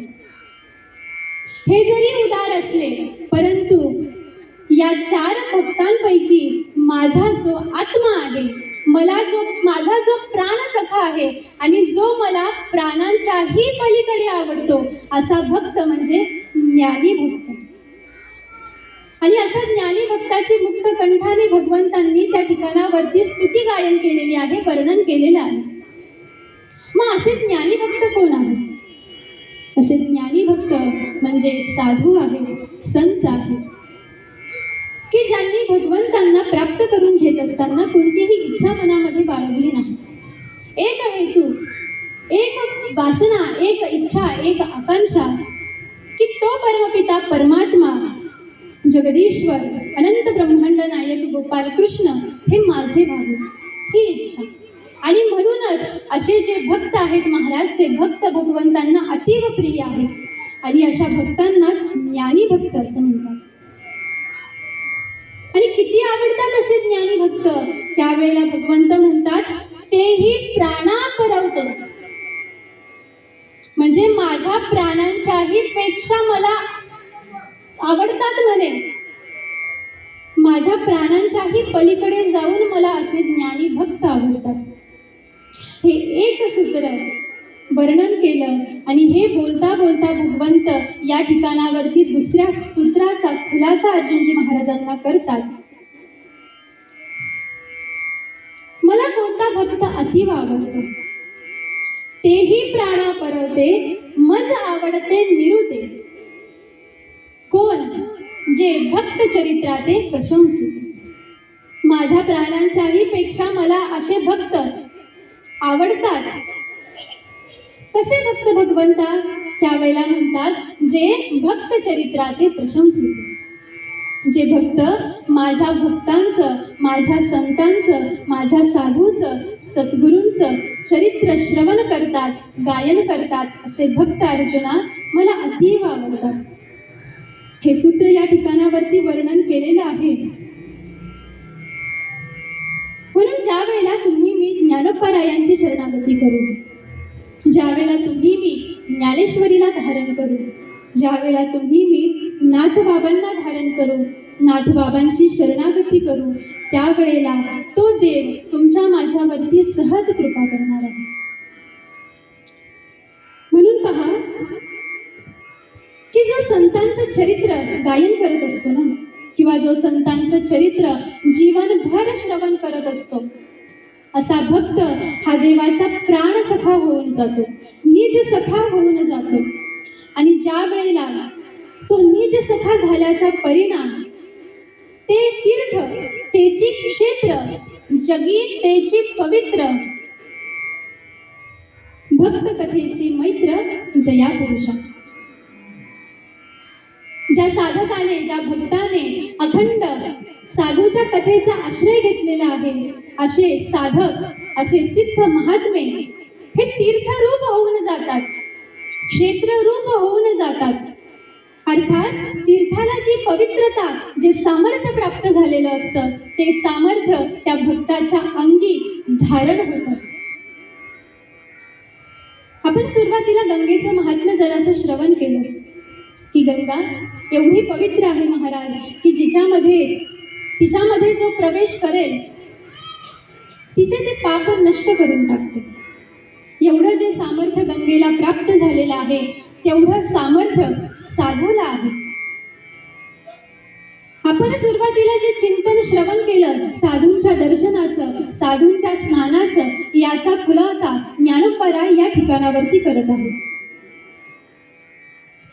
हे जरी उदार असले परंतु या 4 भक्तांपैकी माझा जो आत्मा आहे, माझा जो प्राण सखा आहे आणि जो मला प्राणांच्याही पलीकडे आवडतो असा भक्त म्हणजे ज्ञानी भक्त. आणि अशा ज्ञानी भक्ताची मुक्त कंठाने भगवंतांनी त्या ठिकाणावरती स्तुती गायन केलेली आहे, वर्णन केलेलं आहे. मग असे ज्ञानी भक्त कोण आहेत? असे ज्ञानी भक्त म्हणजे साधू आहेत, संत आहेत, की ज्यांनी भगवंतांना प्राप्त करून घेत असताना कोणतीही इच्छा मनामध्ये बाळगली नाही. एक हेतू, एक वासना, एक इच्छा, एक आकांक्षा की तो परमपिता परमात्मा जगदीश्वर अनंत ब्रह्मांड नायक गोपाल कृष्ण हे माझे व्हावे, ही इच्छा. आणि म्हणूनच असे जे भक्त आहेत महाराज, ते भक्त भगवंतांना अतीव प्रिय आहेत आणि अशा भक्तांनाच ज्ञानी भक्त असं म्हणतात. आणि किती आवडतात असे ज्ञानी भक्त? त्यावेळेला भगवंत म्हणतात तेही प्राणापरवते, म्हणजे माझ्या प्राणांच्याही पेक्षा मला आवडतात म्हणे, माझ्या प्राणांच्याही पलीकडे जाऊन मला असे ज्ञानी भक्त आवडतात. हे एक सूत्र वर्णन केलं आणि हे बोलता बोलता भगवंत या ठिकाणावरती दुसऱ्या सूत्राचा खुलासा अर्जुनजी महाराजांना करतात. मला कोणता भक्त अतीव आवडतो? तेही प्राणा परवते, मज आवडते निरुते. कोण? जे भक्त चरित्राते प्रशंसित. माझ्या प्राणांच्याही पेक्षा मला असे भक्त आवडतात. कसे भक्त भगवंता? त्यावेळेला म्हणतात जे भक्त चरित्राते प्रशंसित. जे भक्त माझ्या भक्तांचं, माझ्या संतांचं, माझ्या साधूचं, सद्गुरूंचं चरित्र श्रवण करतात, गायन करतात, असे भक्त अर्जुना मला अतीव आवडतात. हे सूत्र या ठिकाणावरती वर्णन केलेलं आहे. म्हणून ज्या वेळेला तुम्ही मी ज्ञानोपारायांची शरणागती करू, ज्या वेळेला तुम्ही मी ज्ञानेश्वरीला धारण करू, ज्या वेळेला तुम्ही मी नाथबाबांना धारण करू, नाथबाबांची शरणागती करू, त्यावेळेला तो देव तुमच्या माझ्यावरती सहज कृपा करणार आहे. म्हणून पहा की जो संतांचं चरित्र गायन करत असतो ना, किंवा जो संतांचं चरित्र जीवनभर श्रवण करत असतो, असा भक्त हा देवाचा प्राण सखा होऊन जातो, निज सखा होऊन जातो. आणि ज्या वेळेला तो निज सखा झाल्याचा परिणाम, ते तीर्थ, तेची क्षेत्र, जगी तेची पवित्र, भक्त कथेसी मैत्र जया पुरुषा. ज्या साधकाने, ज्या भक्ताने अखंड साधूच्या कथेचा आश्रय घेतलेला आहे, असे साधक, असे सिद्ध महात्मे हे तीर्थरूप होऊन जातात, क्षेत्ररूप होऊन जातात. अर्थात तीर्थाला जी पवित्रता, जे सामर्थ्य प्राप्त झालेलं असतं, ते सामर्थ्य त्या भक्ताच्या अंगी धारण होतं. आपण सुरुवातीला गंगेचं महात्म्य जरासं श्रवण केलं की गंगा एवढी पवित्र आहे महाराज, की तिच्यामध्ये जो प्रवेश करेल तिचे ते पाप नष्ट करून टाकते. एवढं जे सामर्थ्य गंगेला प्राप्त झालेलं आहे, तेवढं सामर्थ्य साधूला आहे. आपण सुरुवातीला जे चिंतन श्रवण केलं साधूंच्या दर्शनाचं, साधूंच्या स्नानाचं, याचा खुलासा ज्ञानोपराय या ठिकाणावरती करत आहे.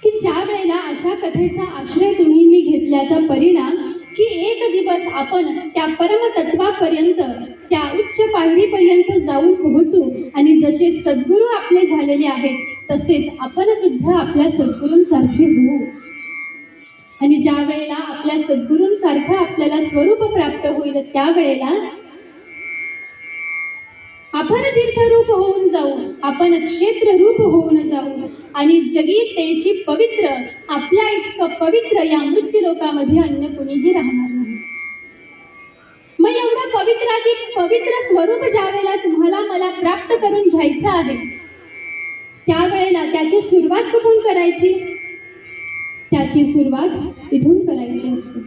की ज्या वेळेला अशा कथेचा आश्रय तुम्ही मी घेतल्याचा परिणाम, की एक दिवस आपण त्या परमतत्वापर्यंत, त्या उच्च पायरीपर्यंत जाऊन पोहोचू आणि जसे सद्गुरू आपले झालेले आहेत तसेच आपण सुद्धा आपल्या सद्गुरूंसारखे होऊ. आणि ज्या वेळेला आपल्या सद्गुरूंसारखं आपल्याला स्वरूप प्राप्त होईल, त्यावेळेला आपण तीर्थरूप होऊन जाऊ, आपण क्षेत्र रूप होऊन जाऊ आणि जगी तेची पवित्र, आपल्या इतकं पवित्र या मृत्यू लोकामध्ये अन्य कुणीही राहणार नाही. मग एवढं पवित्राती पवित्र स्वरूप ज्या वेळेला तुम्हाला मला प्राप्त करून घ्यायचं आहे, त्यावेळेला त्याची सुरुवात कुठून करायची? त्याची सुरुवात इथून करायची असते.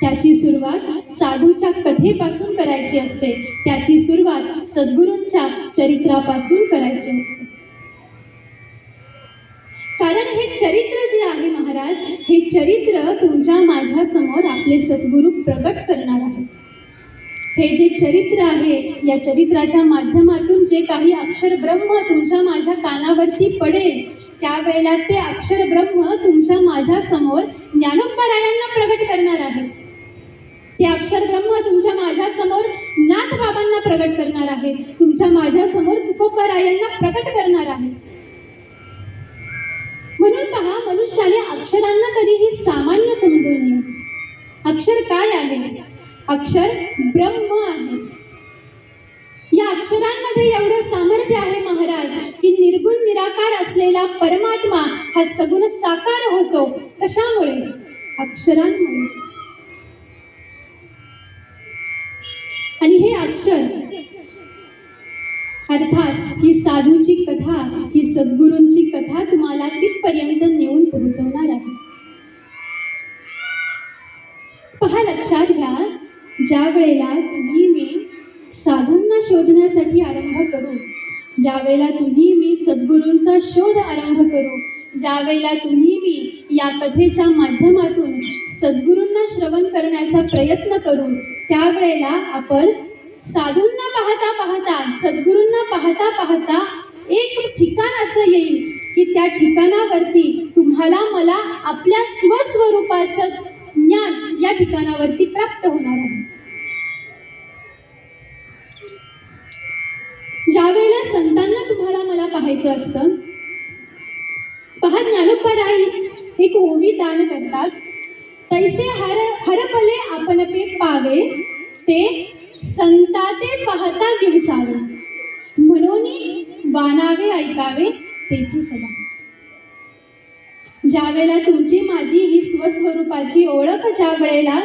त्याची सुरुवात साधूच्या कथेपासून करायची असते. त्याची सुरुवात सद्गुरूंच्या चरित्रापासून करायची असते. कारण हे चरित्र जे आहे महाराज, हे चरित्र तुमच्या माझ्या समोर आपले सद्गुरू प्रकट करणार आहेत. हे जे चरित्र आहे, या चरित्राच्या माध्यमातून जे काही अक्षर ब्रह्म तुमच्या माझ्या कानावरती पडेल, त्यावेळेला ते अक्षर ब्रह्म तुमच्या माझ्या समोर ज्ञानोबारायांना प्रकट करणार आहेत. ते अक्षर ब्रह्म तुमच्या माझ्या समोर नाथ बाबांना प्रकट करणार आहेत. तुमच्या माझ्या समोर तुकोबारायांना प्रकट करणार आहेत. म्हणून पहा, मनुष्याने अक्षरांना कधीही सामान्य समजू नये. अक्षर काय आहे? अक्षर ब्रह्म आहे. या अक्षरांमध्ये एवढं सामर्थ्य आहे महाराज, की निर्गुण निराकार असलेला परमात्मा हा सगुण साकार होतो. कशामुळे? अक्षरांमुळे. आणि हे अक्षर अर्थात ही साधूची कथा, ही सद्गुरूंची कथा तुम्हाला तिथपर्यंत नेऊन पोहोचवणार आहे. पहा, लक्षात घ्या, ज्या वेळेला तुम्ही मी साधूंना शोधण्यासाठी आरंभ करू, ज्या वेळेला तुम्ही मी सद्गुरूंचा शोध आरंभ करू, ज्या वेळेला तुम्ही मी या कथेच्या माध्यमातून सद्गुरूंना श्रवण करण्याचा प्रयत्न करू, त्यावेळेला आपण साधूंना पाहता पाहता, सद्गुरूंना पाहता पाहता एक ठिकाण असं येईल की त्या ठिकाणावरती तुम्हाला मला आपल्या स्वस्वरूपाचं ज्ञान या ठिकाणावरती प्राप्त होणार आहे. ज्या वेळेला संतांना तुम्हाला मला पाहायचं असतं, पहा, ज्ञानोबाराय एक ओवी दान करतात. तैसे हरपले आपण पे पावे, ते संताते पाहता दिवसावे, म्हणून वानावे ऐकावे तेची सभा. ज्या वेळेला तुमची माझी ही स्वस्वरूपाची ओळख ज्या वेळेला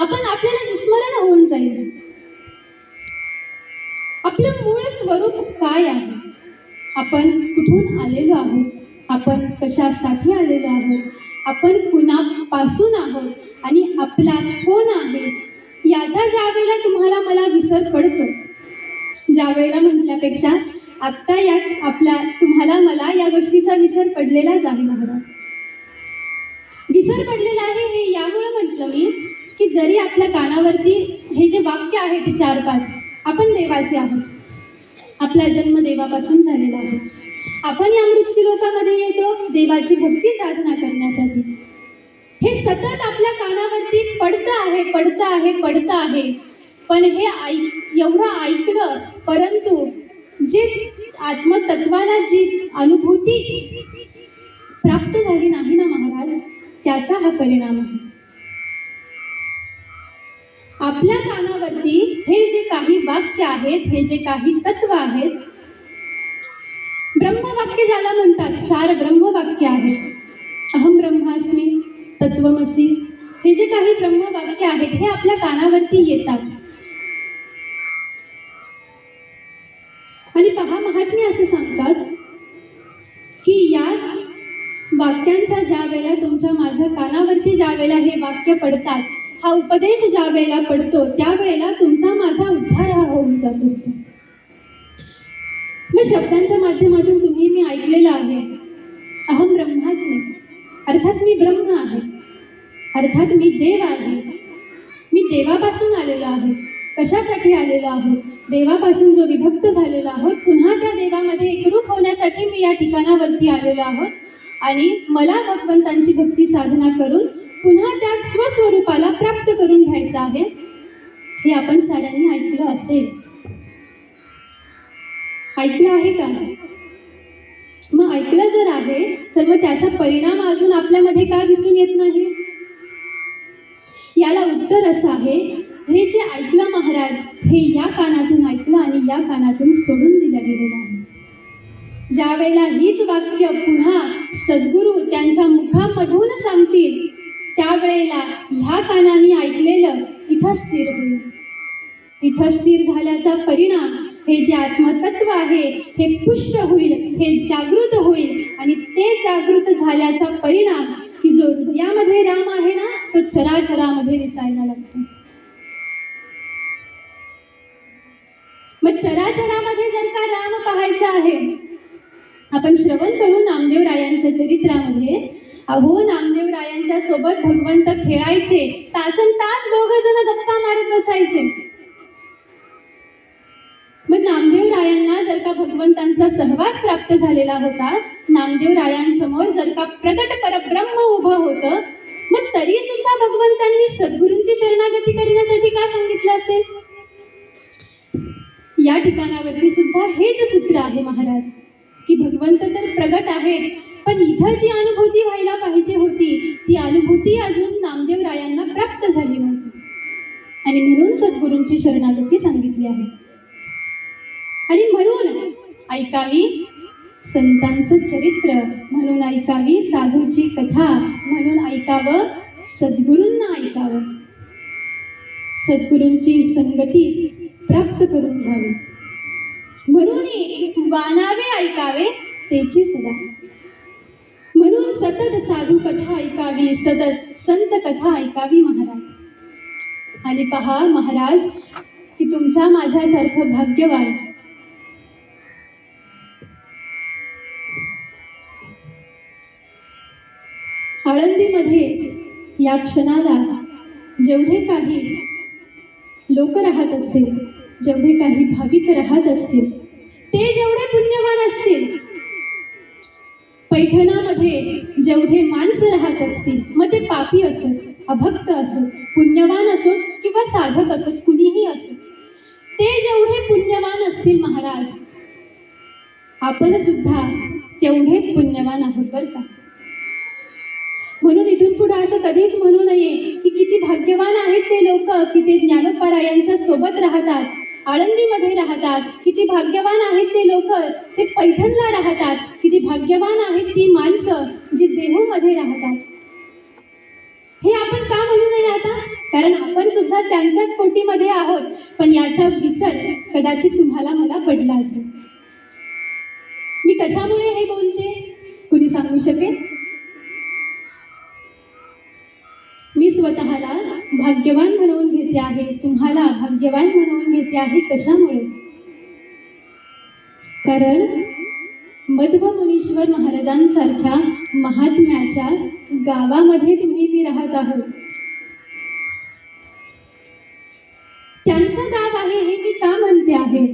आपल्याला विस्मरण होऊन जाईल. आपलं मूळ स्वरूप काय आहे? आपण कुठून आलेलो आहोत? आपण कशासाठी आलेलो आहोत? आपण कुणापासून आहोत? आणि आपला कोण आहे? याचा ज्या वेळेला तुम्हाला मला विसर पडतो, ज्या वेळेला म्हटल्यापेक्षा आत्ता तुम्हाला मला या गोष्टीचा विसर पडलेलाच आहे महाराज. विसर पडलेला आहे हे यामुळे म्हटलं मी, की जरी आपल्या कानावरती हे जे वाक्य आहे ते 4-5, आपण देवाचे आहोत, आपला जन्म देवापासून झालेला आहे, आपण या मृत्यू लोकामध्ये येतो देवाची भक्ती साधना करण्यासाठी. हे सतत आपल्या कानावरती पडतं आहे. पण हे एवढं ऐकलं, परंतु जे आत्मतत्वाला जी अनुभूती प्राप्त झाली नाही ना महाराज, त्याचा हा परिणाम आहे. आपल्या कानावरती हे जे काही वाक्य आहेत, हे जे काही तत्व आहेत, ब्रह्मवाक्य ज्याला म्हणतात, 4 ब्रह्मवाक्य आहेत. अहम ब्रह्मास्मी, तत्वमसी, हे जे काही ब्रह्मवाक्य आहेत हे आपल्या कानावरती येतात. आणि पहा, महात्मे असे सांगतात की या वाक्यांचा ज्या वेळेला तुमच्या माझ्या कानावरती ज्या वेळेला हे वाक्य पडतात, हा उपदेश ज्या वेळेला पडतो, त्यावेळेला तुमचा माझा उद्धार हा होऊन जात असतो. मग शब्दांच्या माध्यमातून तुम्ही मी ऐकलेलं आहे, अहम ब्रह्मास्मी, अर्थात मी ब्रह्म आहे, अर्थात मी देव आहे. मी देवापासून आलेलो आहे. कशासाठी आलेलो आहोत? देवापासून जो विभक्त झालेलो आहोत, पुन्हा त्या देवामध्ये एकरूप होण्यासाठी मी या ठिकाणावरती आलेलो आहोत. आणि मला भगवंतांची भक्ती साधना करून पुन्हा त्या स्वस्वरूपाला प्राप्त करून घ्यायचं आहे. हे आपण साऱ्यांनी ऐकलं असेल. ऐकलं आहे का? मग ऐकलं जर आहे तर मग त्याचा परिणाम अजून आपल्यामध्ये का दिसून येत नाही? याला उत्तर असं आहे हे जे ऐकलं महाराज, हे या कानातून ऐकलं आणि या कानातून सोडून दिलं गेलेलं आहे. ज्या वेळेला हीच वाक्य पुन्हा सद्गुरू त्यांच्या मुखामधून सांगतील, त्यावेळेला ह्या कानाने ऐकलेलं इथं स्थिर होईल. इथं स्थिर झाल्याचा परिणाम हे जे आत्मतत्व आहे हे पुष्ट होईल, हे जागृत होईल आणि ते जागृत झाल्याचा परिणाम की जो हृदयामध्ये राम आहे ना, तो चराचरामध्ये दिसायला लागतो. मग चराचरामध्ये जर का राम पाहायचा आहे, आपण श्रवण करू नामदेवरायांच्या चरित्रामध्ये. अहो, नामदेवरायांच्या सोबत भगवंत खेळायचे, तासन तास दोघ जण गप्पा मारत बसायचे. मग नामदेवरायांना जर का भगवंतांचा सहवास प्राप्त झालेला होता, नामदेवरायांसमोर जर का प्रगट परब्रह्म उभं होतं, मग तरी सुद्धा भगवंतांनी सद्गुरूंची शरणागती करण्यासाठी का सांगितलं असेल? या ठिकाणावरती सुद्धा हेच सूत्र आहे महाराज, की भगवंत तर प्रगट आहेत, पण इथं जी अनुभूती व्हायला पाहिजे होती ती अनुभूती अजून नामदेवरायांना प्राप्त झाली नव्हती. आणि म्हणून सद्गुरूंची शरणागती सांगितली आहे. आणि म्हणून ऐकावी संतांचं चरित्र, म्हणून ऐकावी साधूची कथा, म्हणून ऐकावं सद्गुरूंना ऐकावं, सद्गुरूंची संगती प्राप्त करून घ्यावी. म्हणून वानावे ऐकावे तेची सदा, म्हणून सतत साधू कथा ऐकावी, सतत संत कथा ऐकावी महाराज. आणि पहा महाराज, की तुमच्या माझ्यासारखं भाग्यवान आळंदीमध्ये या क्षणाला जेवढे काही लोक राहत असतील, जेवढे काही भाविक राहत असतील, ते जेवढे पुण्यवान असतील, पैठणामध्ये जेवढे माणसं राहत असतील, मग ते पापी असोत, अभक्त असोत, पुण्यवान असोत किंवा साधक असोत, कुणीही असोत, ते जेवढे पुण्यवान असतील महाराज, आपण सुद्धा तेवढेच पुण्यवान आहोत बरं का. म्हणून इथून पुढे असं कधीच म्हणू नये की किती भाग्यवान आहेत ते लोक, की ते ज्ञानोपारायांच्या सोबत राहतात, आळंदीमध्ये राहतात, किती भाग्यवान आहेत ते लोक, ते पैठणला राहतात, किती भाग्यवान आहेत ती माणसं जी देहूमध्ये राहतात. हे आपण का म्हणू नये आता? कारण आपण सुद्धा त्यांच्याच कोटीमध्ये आहोत. पण याचा विसर कदाचित तुम्हाला मला पडला असेल. मी कशामुळे हे बोलते, कुणी सांगू शकेल? मी स्वतःला भाग्यवान म्हणवून घेते आहे, तुम्हाला भाग्यवान म्हणवून घेते आहे. कशामुळे? कारण मध्व मुनीश्वर महाराजांसारख्या महात्म्याच्या गावामध्ये तुम्ही मी राहत आहोत. त्यांचं गाव आहे हे मी का म्हणते आहे?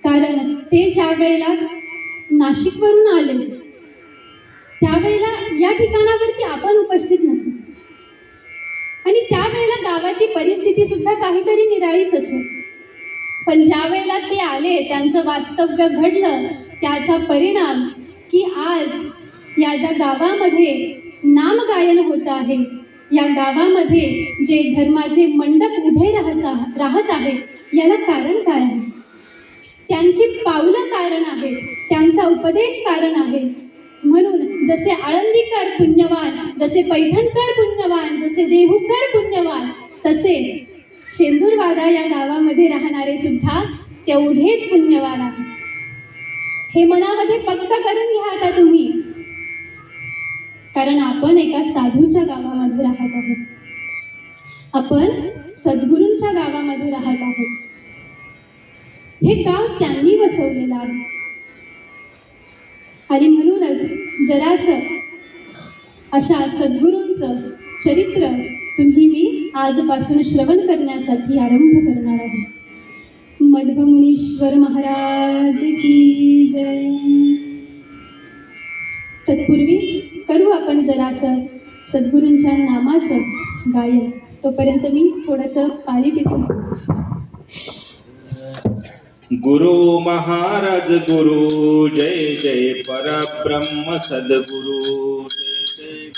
कारण ते ज्या वेळेला नाशिकवरून आले, त्यावेळेला या ठिकाणावरती आपण उपस्थित नसू आणि त्यावेळेला गावाची परिस्थिती सुद्धा काहीतरी निराळीच असेल. पण ज्या वेळेला ते आले, त्यांचं वास्तव्य घडलं, त्याचा परिणाम की आज या ज्या गावामध्ये नामगायन होत आहे, या गावामध्ये जे धर्माचे मंडप उभे राहत आहेत, याला कारण काय आहे? त्यांची पावलं कारण आहेत, त्यांचा उपदेश कारण आहे. म्हणून जसे आळंदीकर पुण्यवान, जसे पैठणकर पुण्यवान, जसे देहूकर पुण्यवान, तसे शेंदूरवादा या गावामध्ये राहणारे सुद्धा तेवढेच पुण्यवान आहेत. हे मनामध्ये पक्क करून घ्या आता तुम्ही. कारण आपण एका साधूच्या गावामध्ये राहत आहोत, आपण सद्गुरूंच्या गावामध्ये राहत आहोत. हे गाव त्यांनी वसवलेलं आहे. आणि म्हणूनच जरासं अशा सद्गुरूंचं चरित्र तुम्ही मी आजपासून श्रवण करण्यासाठी आरंभ करणार आहे. मध्व मुनीश्वर महाराज की जय. तत्पूर्वी करू आपण जरासं सद्गुरूंच्या नामाचं गायन. तोपर्यंत मी थोडंसं पाणी पिते. गुरु महाराज गुरु जय जय परब्रह्म सद्गुरु जय जय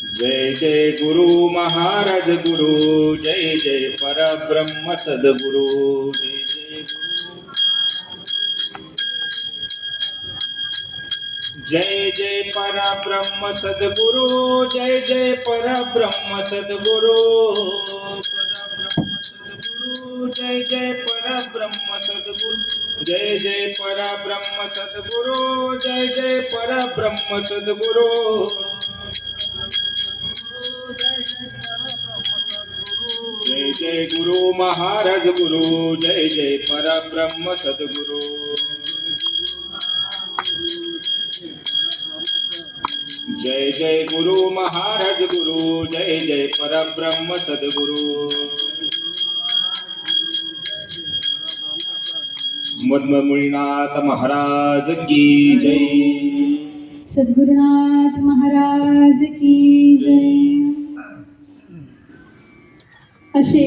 गुरु जय जय गुरु महाराज गुरु जय जय परब्रह्म सद्गुरु जय जय जय जय परब्रह्म सद्गुरु जय जय परब्रह्म सद्गुरु जय जय परब्रह्म सद्गुरु जय जय परब्रह्म सद्गुरु जय जय परब्रह्म सद्गुरु जय जय गुरु महाराज गुरु जय जय परब्रह्म सद्गुरु जय जय गुरु महाराज गुरु जय जय परब्रह्म सद्गुरु मद्ममुनिनाथ महाराज की जय सद्गुरुनाथ महाराज की जय. असे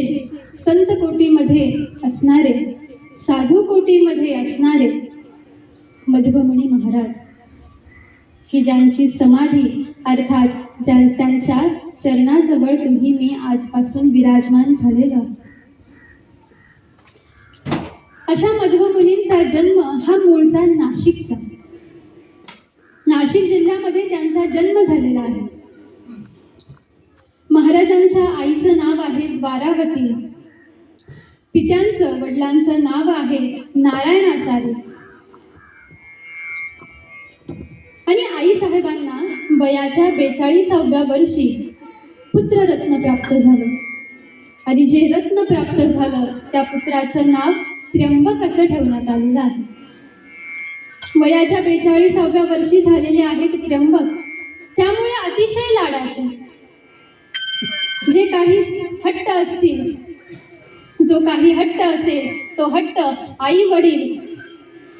संत कोटीमध्ये असणारे, साधू कोटीमध्ये असणारे मध्वमुनी महाराज, की ज्यांची समाधी अर्थात त्यांच्या चरणाजवळ तुम्ही मी आजपासून विराजमान झालेलो आहोत. अशा मध्वमुनींचा जन्म हा मूळचा नाशिकचा. नाशिक जिल्ह्यामध्ये त्यांचा जन्म झालेला आहे. महाराजांच्या आईचं नाव आहे द्वारावती, पित्यांचं वडिलांचं नाव आहे नारायणाचार्य, आणि आई साहेबांना वयाच्या 42व्या वर्षी पुत्ररत्न प्राप्त झालं. आणि जे रत्न प्राप्त झालं त्या पुत्राचं नाव त्र्यंबक असं ठेवण्यात आलेलं आहे. वयाच्या 42व्या वर्षी झालेले आहेत त्र्यंबक, त्यामुळे अतिशय लाडाचे. जे काही हट्ट असतील, जो काही हट्ट असेल तो हट्ट आई वडील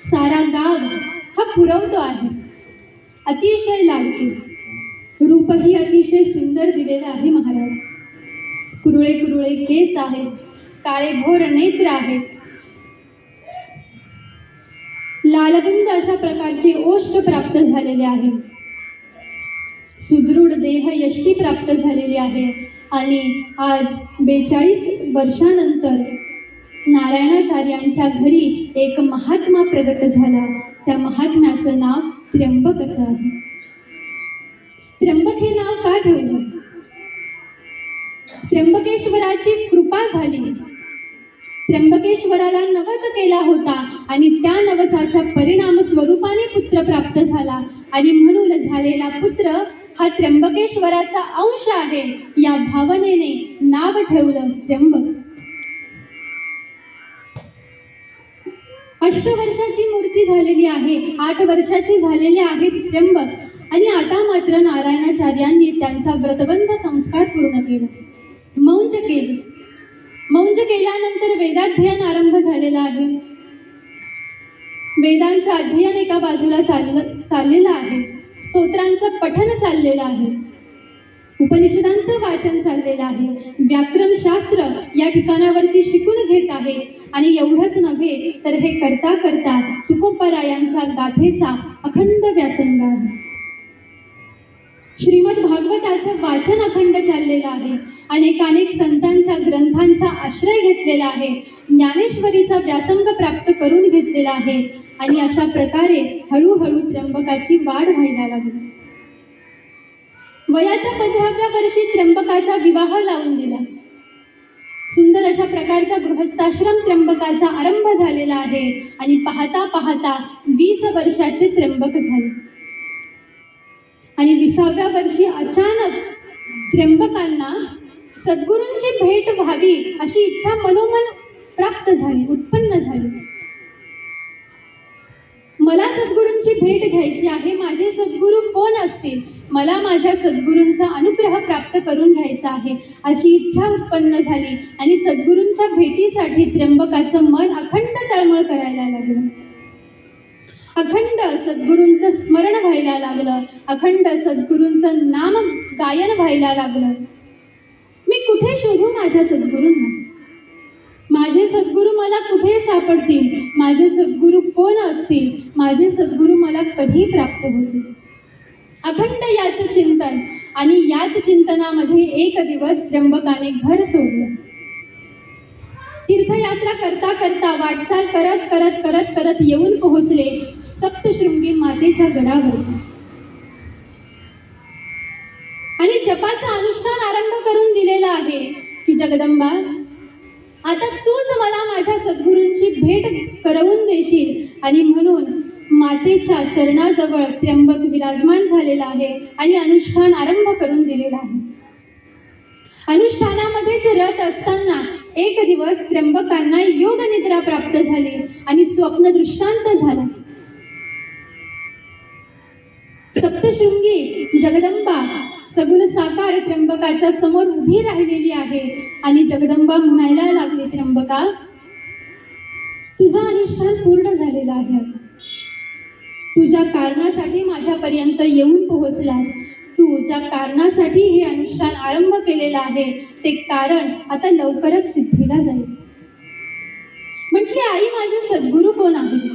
सारा गाव हा पुरवतो आहे. अतिशय लाडके, रूपही अतिशय सुंदर दिलेलं आहे महाराज. कुरुळे कुरुळे केस आहेत, काळे भोर नेत्र आहेत, लालबुंद अशा प्रकारचे ओष्ठ प्राप्त झालेले आहे, सुदृढ देह यष्टी प्राप्त झालेली आहे. आणि आज 42 वर्षानंतर नारायणाचार्यांच्या घरी एक महात्मा प्रगट झाला. त्या महात्म्याचं नाव त्र्यंबक असं आहे. त्र्यंबक हे नाव का ठेवलं? त्र्यंबकेश्वराची कृपा झाली. त्र्यंबकेश्वराला नवस केला होता आणि त्या नवसाच्या परिणाम स्वरूपाने पुत्र प्राप्त झाला. आणि म्हणून झालेला पुत्र हा त्र्यंबकेश्वराचा अंश आहे. या भावनेने नाव ठेवलं त्र्यंबक. 8 वर्षाची मूर्ती झालेली आहे, 8 वर्षाचे झालेले आहेत त्र्यंबक. आणि आता मात्र नारायणाचार्यांनी त्यांचा व्रतबंध संस्कार पूर्ण केला, मौंज केली. मौंज केल्यानंतर वेदाध्ययन आरंभ झालेला आहे. वेदांचं अध्ययन एका बाजूला चाललेलं आहे, स्तोत्रांचं पठन चाललेलं आहे, उपनिषदांचं वाचन चाललेलं आहे, व्याकरण शास्त्र या ठिकाणावरती शिकून घेत आहे. आणि एवढंच नव्हे तर हे करता करता तुकोबारायांच्या गाथेचा अखंड व्यासंग आहे. श्रीमद भागवताचं वाचन अखंड चाललेलं आहे. अनेकानेक संतांच्या ग्रंथांचा आश्रय घेतलेला आहे. ज्ञानेश्वरीचा व्यासंग प्राप्त करून घेतलेला आहे. आणि अशा प्रकारे हळूहळू त्र्यंबकाची वाढ व्हायला लागली. वयाच्या 15व्या वर्षी त्र्यंबकाचा विवाह लावून दिला. सुंदर अशा प्रकारचा गृहस्थाश्रम त्र्यंबकाचा आरंभ झालेला आहे. आणि पाहता पाहता 20 वर्षाचे त्र्यंबक झाले. आणि 20व्या वर्षी अचानक त्र्यंबकांना सद्गुरूंची भेट व्हावी अशी इच्छा मनोमन प्राप्त झाली, उत्पन्न झाली. मला सद्गुरूंची भेट घ्यायची आहे. माझे सद्गुरू कोण असतील? मला माझ्या सद्गुरूंचा अनुग्रह प्राप्त करून घ्यायचा आहे अशी इच्छा उत्पन्न झाली. आणि सद्गुरूंच्या भेटीसाठी त्र्यंबकाचं मन अखंड तळमळ करायला लागलं. अखंड सद्गुरूंचं स्मरण व्हायला लागलं. अखंड सद्गुरूंचं नाम गायन व्हायला लागलं. मी कुठे शोधू माझ्या सद्गुरूंना? माझे सद्गुरू मला कुठे सापडतील? माझे सद्गुरू कोण असतील? माझे सद्गुरू मला कधी प्राप्त होतील? अखंड याचं चिंतन आणि याच चिंतनामध्ये एक दिवस त्र्यंबकाने घर सोडलं. तीर्थयात्रा करता करता वाटचाल करत करत करत करत येऊन पोहोचले सप्तशृंगी मातेच्या गडावरती आणि जपाचा अनुष्ठान आरंभ करून दिलेला आहे की जगदंबा, आता तूच मला माझ्या सद्गुरूंची भेट करवून देशील. आणि म्हणून मातेच्या चरणाजवळ त्र्यंबक विराजमान झालेला आहे आणि अनुष्ठान आरंभ करून दिलेला आहे. अनुष्ठानामध्येच रत असताना एक दिवस त्र्यंबकांना योग निद्रा प्राप्त झाली आणि स्वप्न दृष्टांत झाला. सप्तशृंगी जगदंबा सगुण साकार त्र्यंबकाच्या समोर उभी राहिलेली आहे आणि जगदंबा म्हणायला लागली, त्र्यंबका, तुझं अनुष्ठान पूर्ण झालेलं आहे. आता तुझ्या कारणासाठी माझ्यापर्यंत येऊन पोहोचलास. तू ज्या कारणासाठी हे अनुष्ठान आरंभ केलेलं आहे ते कारण आता लवकरच सिद्धीला जाईल. म्हटले, आई, माझे सद्गुरू कोण आहेत?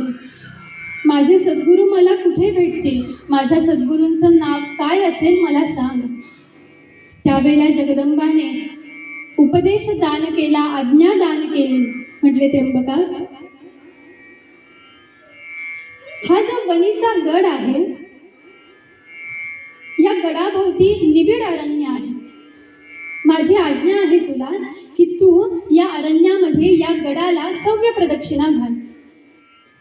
माझे सद्गुरू मला कुठे भेटतील? माझ्या सद्गुरूंचं नाव काय असेल मला सांग. त्यावेळेला जगदंबाने उपदेश दान केला, आज्ञा दान केली. म्हटले, त्र्यंबका, हा जो वनीचा गड आहे, या गडाभोवती निबिड अरण्य आहे. माझी आज्ञा आहे तुला की तू या अरण्यामध्ये या गडाला सव्य प्रदक्षिणा घाल.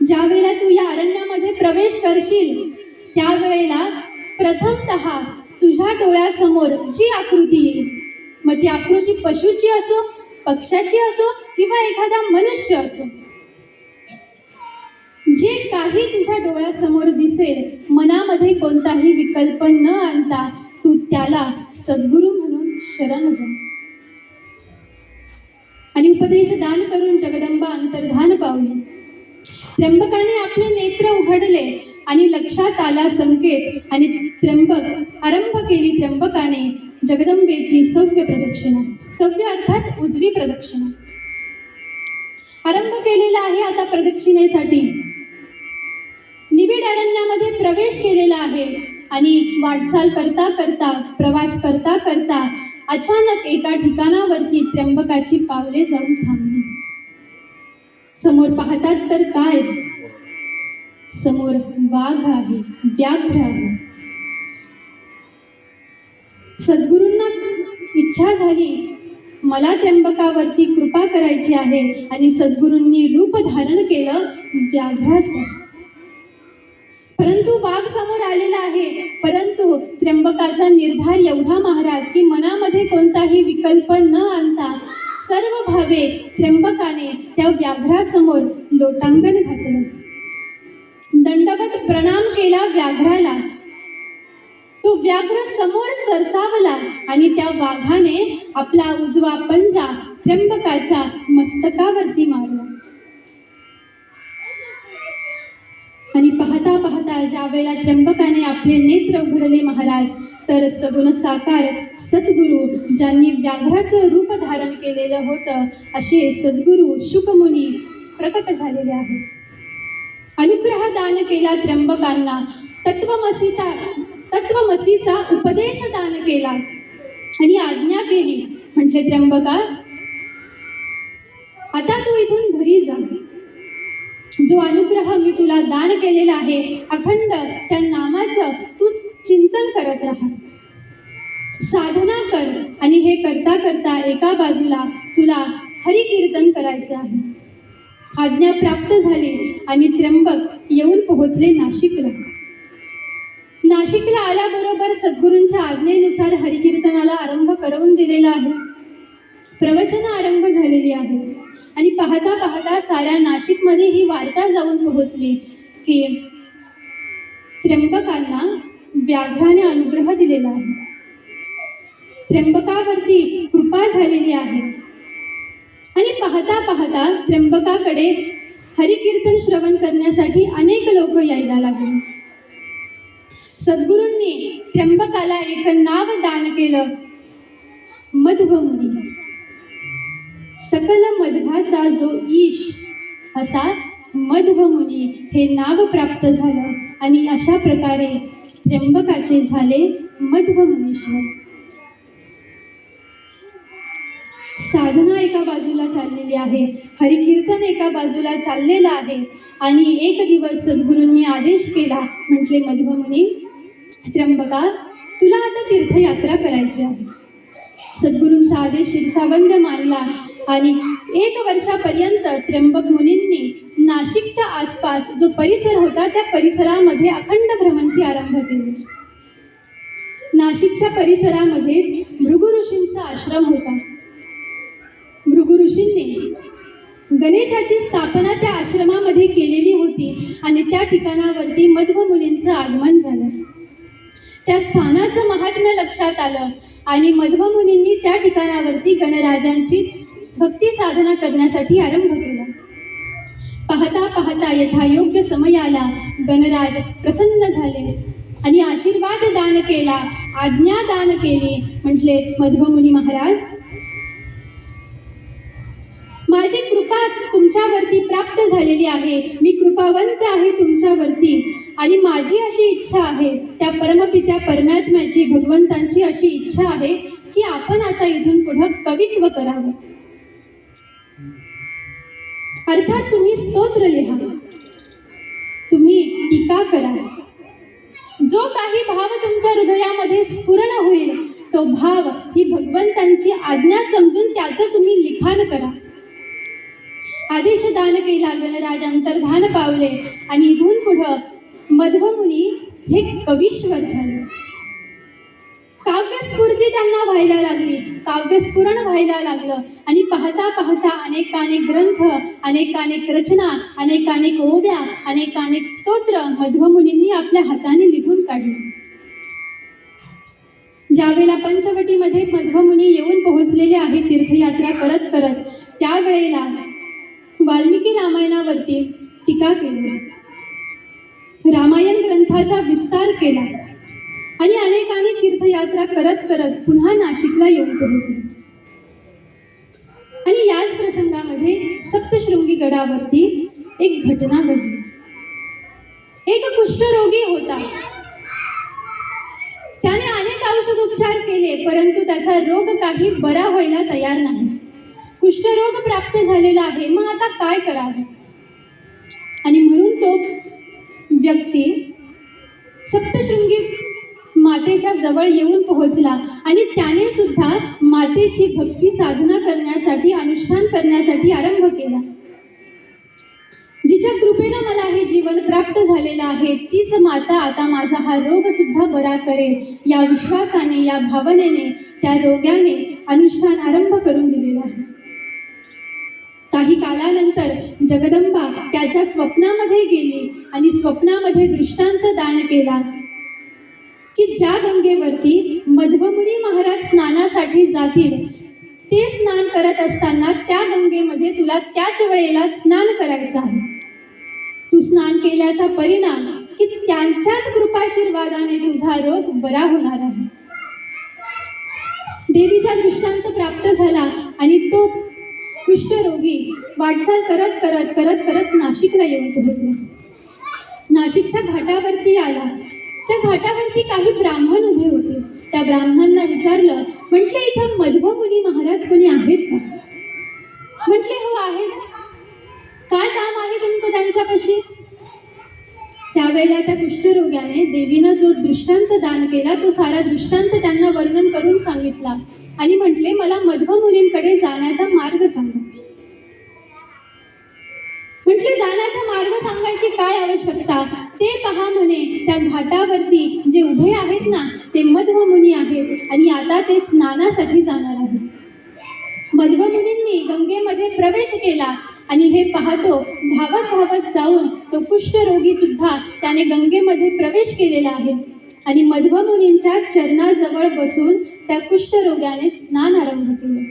ज्या वेळेला तू या अरण्यामध्ये प्रवेश करशील त्यावेळेला प्रथमतः तुझ्या डोळ्यासमोर जी आकृती येईल, मग ती आकृती पशुची असो, पक्षाची असो किंवा एखादा मनुष्य असो, जे काही तुझ्या डोळ्यासमोर दिसेल, मनामध्ये कोणताही विकल्प न आणता तू त्याला सद्गुरू म्हणून शरण जा. आणि उपदेश दान करून जगदंबा अंतर्धान पावली. त्र्यंबकाने आपले नेत्र उघडले आणि लक्षात आला संकेत आणि त्र्यंबक आरंभ केली त्र्यंबकाने जगदंबेची सव्य प्रदक्षिणा. सव्य अर्थात उजवी प्रदक्षिणा आरंभ केलेला आहे. आता प्रदक्षिणेसाठी निबिड अरण्यामध्ये प्रवेश केलेला आहे आणि वाटचाल करता करता, प्रवास करता करता अचानक एका ठिकाणावरती त्र्यंबकाची पावले जाऊन थांबली. समोर पाहतात तर काय, समोर वाघ आहे, व्याघ्र आहे. सद्गुरूंना इच्छा झाली, मला त्र्यंबकावरती कृपा करायची आहे आणि सद्गुरूंनी रूप धारण केलं व्याघ्राचं. परंतु वाघ समोर आलेला आहे. परंतु त्र्यंबकाचा निर्धार एवढा महाराज की मनामध्ये कोणताही विकल्प न आणता सर्व भावे त्र्यंबकाने त्या व्याघ्रासमोर लोटांगण घातलं. दंडवत प्रणाम केला व्याघ्राला. तो व्याघ्र समोर सरसावला आणि त्या वाघाने आपला उजवा पंजा त्र्यंबकाच्या मस्तकावरती मारला. आणि पाहता पाहता ज्यावेळेला त्र्यंबकाने आपले नेत्र उघडले महाराज, तर सगुण साकार सद्गुरू ज्यांनी व्याघ्राचं रूप धारण केलेलं होतं असे सद्गुरू शुकमुनी प्रकट झालेले आहेत. अनुग्रह दान केला त्र्यंबकांना. तत्वमसीचा उपदेश दान केला आणि आज्ञा केली. म्हटले, त्र्यंबका, आता तू इथून घरी जा. जो अनुग्रह मी तुला दान केलेला आहे, अखंड त्या नामाचं तू चिंतन करत राहा, साधना कर. आणि हे करता करता एका बाजूला तुला हरिकीर्तन करायचं आहे. आज्ञा प्राप्त झाली आणि त्र्यंबक येऊन पोहोचले नाशिकला. नाशिकला आल्याबरोबर सद्गुरूंच्या आज्ञेनुसार हरिकीर्तनाला आरंभ करून दिलेला आहे. प्रवचन आरंभ झालेली आहे आणि पाहता पाहता साऱ्या नाशिकमध्ये ही वार्ता जाऊन पोहोचली की त्र्यंबकांना व्याघ्राने अनुग्रह दिलेला आहे, त्र्यंबकावरती कृपा झालेली आहे. आणि पाहता पाहता त्र्यंबकाकडे हरिकीर्तन श्रवण करण्यासाठी अनेक लोक यायला लागले. सद्गुरूंनी त्र्यंबकाला एक नाव दान केलं, मध्वमुनी. सकल मध्वाचा जो ईश असा मध्वमुनी हे नाव प्राप्त झालं. आणि अशा प्रकारे त्र्यंबकाचे झाले मध्व मुनीश्वर. साधना एका बाजूला चाललेली आहे, हरिकीर्तन एका बाजूला चाललेलं आहे आणि एक दिवस सद्गुरूंनी आदेश केला. म्हटले, मध्व मुनी त्र्यंबका, तुला आता तीर्थयात्रा करायची आहे. सद्गुरूंचा आदेश शिरसावंद मानला आणि 1 वर्षापर्यंत त्र्यंबक मुनींनी नाशिकच्या आसपास जो परिसर होता त्या परिसरामध्ये अखंड भ्रमंती आरंभ केली. नाशिकच्या परिसरामध्येच भृगु ऋषींचा आश्रम होता. भृगु ऋषींनी गणेशाची स्थापना त्या आश्रमामध्ये केलेली होती आणि त्या ठिकाणावरती मध्व मुनींचं आगमन झालं. त्या स्थानाचं महात्म्य लक्षात आलं आणि मध्व मुनींनी त्या ठिकाणावरती गणराजांची भक्ती साधना करण्यासाठी आरंभ केला. पाहता पाहता यथायोग्य समयाला गणराज प्रसन्न झाले आणि आशीर्वाद दान केला, आज्ञा दान केली. म्हटले, मध्व मुनी महाराज, माझी कृपा तुमच्यावरती प्राप्त झालेली आहे. मी कृपावंत आहे तुमच्यावरती आणि माझी अशी इच्छा आहे, त्या परमपित्या परमात्म्याची भगवंतांची अशी इच्छा आहे की आपण आता इथून पुढं कवित्व करावं. अर्थात तुम्ही स्तोत्र लिहा, तुम्ही टीका करा. जो काही भाव तुमच्या हृदयामध्ये स्फुरण होईल तो भाव ही भगवंतांची आज्ञा समजून त्याचं तुम्ही लिखाण करा. आदेश दान केला. गणराज अंतर्धान पावले आणि इथून पुढं मध्व मुनी हे कवीश्वर झाले. काव्यस्फूर्ती त्यांना व्हायला लागली, काव्यस्फुरण व्हायला लागलं आणि पाहता पाहता अनेकानेक ग्रंथ, अनेकानेक रचना, अनेकानेक ओव्या, अनेकानेक स्तोत्र मध्व मुनींनी आपल्या हाताने लिहून काढले. ज्यावेळेला पंचवटीमध्ये मध्व मुनी येऊन पोहोचलेले आहेत तीर्थयात्रा करत करत, त्यावेळेला वाल्मिकी रामायणावरती टीका केली, रामायण ग्रंथाचा विस्तार केला आणि अनेकांनी तीर्थयात्रा करत करत पुन्हा नाशिकला येऊन पोहोचले. आणि याच प्रसंगामध्ये सप्तशृंगी गडावरती एक घटना घडली. एक कुष्ठरोगी होता. त्याने अनेक औषधोपचार केले परंतु त्याचा रोग काही बरा व्हायला तयार नाही. कुष्ठरोग प्राप्त झालेला आहे. मग आता काय करावे? आणि म्हणून तो व्यक्ती सप्तशृंगी मातेच्या जवळ येऊन पोहोचला आणि त्याने सुद्धा मातेची भक्ती साधना करण्यासाठी, अनुष्ठान करण्यासाठी आरंभ केला. जिच्या कृपेनं मला हे जीवन प्राप्त झालेलं आहे तीच माता आता माझा हा रोग सुद्धा बरा करेल, या विश्वासाने, या भावनेने, त्या रोग्याने अनुष्ठान आरंभ करून दिलेलं आहे. काही कालानंतर जगदंबा त्याच्या स्वप्नामध्ये गेली आणि स्वप्नामध्ये दृष्टांत दान केला की ज्या गंगेवरती मध्वमुनी महाराज स्नानासाठी जातील ते स्नान करत असताना त्या गंगेमध्ये तुला त्याच वेळेला स्नान करायचं आहे. तू स्नान केल्याचा परिणाम की त्यांच्याच कृपाशीर्वादाने तुझा रोग बरा होणार आहे. देवीचा दृष्टांत प्राप्त झाला आणि तो कुष्ठरोगी वाटचाल करत करत करत करत नाशिकला येऊन पोहोचला. नाशिकच्या घाटावरती आला. त्या घाटावरती काही ब्राह्मण उभे होते. त्या ब्राह्मणांना विचारलं, म्हटले इथं मध्वमुनी महाराज कोणी आहेत का? म्हटले हो आहेत. काय काम आहे तुमचं त्यांच्यापाशी? त्यावेळेला त्या कुष्ठरोग्याने देवीनं जो दृष्टांत दान केला तो सारा दृष्टांत त्यांना वर्णन करून सांगितला आणि म्हटले मला मध्वमुनींकडे जाण्याचा मार्ग सांगा. म्हटले जाण्याचा मार्ग सांगायची काय आवश्यकता, ते पहा म्हणे. त्या घाटावरती जे उभे आहेत ना ते मध्वमुनी आहेत आणि आता ते स्नानासाठी जाणार आहेत. मध्वमुनींनी गंगेमध्ये प्रवेश केला आणि हे पाहतो धावत धावत जाऊन तो कुष्ठरोगी सुद्धा त्याने गंगेमध्ये प्रवेश केलेला आहे आणि मध्वमुनींच्या चरणाजवळ बसून त्या कुष्ठरोग्याने स्नान आरंभ केले.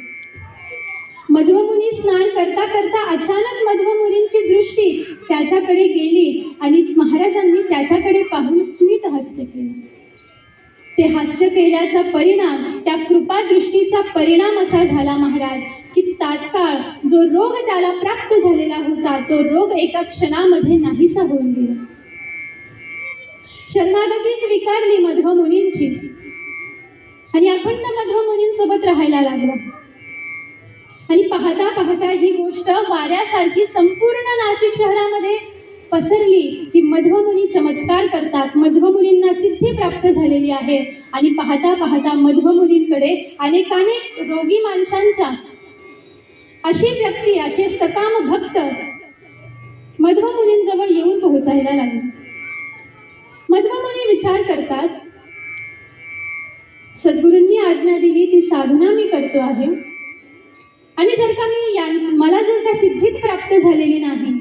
मध्वमुनी स्नान करता करता अचानक मध्वमुनींची दृष्टी त्याच्याकडे गेली आणि महाराजांनी त्याच्याकडे पाहून स्मित हास्य केले. ते हास्य केल्याचा परिणाम, त्या कृपादृष्टीचा परिणाम असा झाला महाराज की तात्काळ जो रोग त्याला प्राप्त झालेला होता तो रोग एका क्षणामध्ये नाहीसा होऊन गेला. शरणागती स्वीकारली मध्व मुनींची आणि अखंड मध्व मुनींसोबत राहायला लागला. आणि पाहता पाहता ही गोष्ट वाऱ्यासारखी संपूर्ण नाशिक शहरामध्ये पसरली की मध्व मुनी चमत्कार करतात, मध्व मुनींना सिद्धी प्राप्त झालेली आहे. आणि पाहता पाहता मध्व मुनींकडे अनेकानेक रोगी माणसांच्या अशी व्यक्ती, असे सकाम भक्त मध्व मुनींजवळ येऊन पोहोचायला लागले. मध्व मुनी विचार करतात, सद्गुरूंनी आज्ञा दिली ती साधना मी करतो आहे आणि जर का मला जर का सिद्धीच प्राप्त झालेली नाही,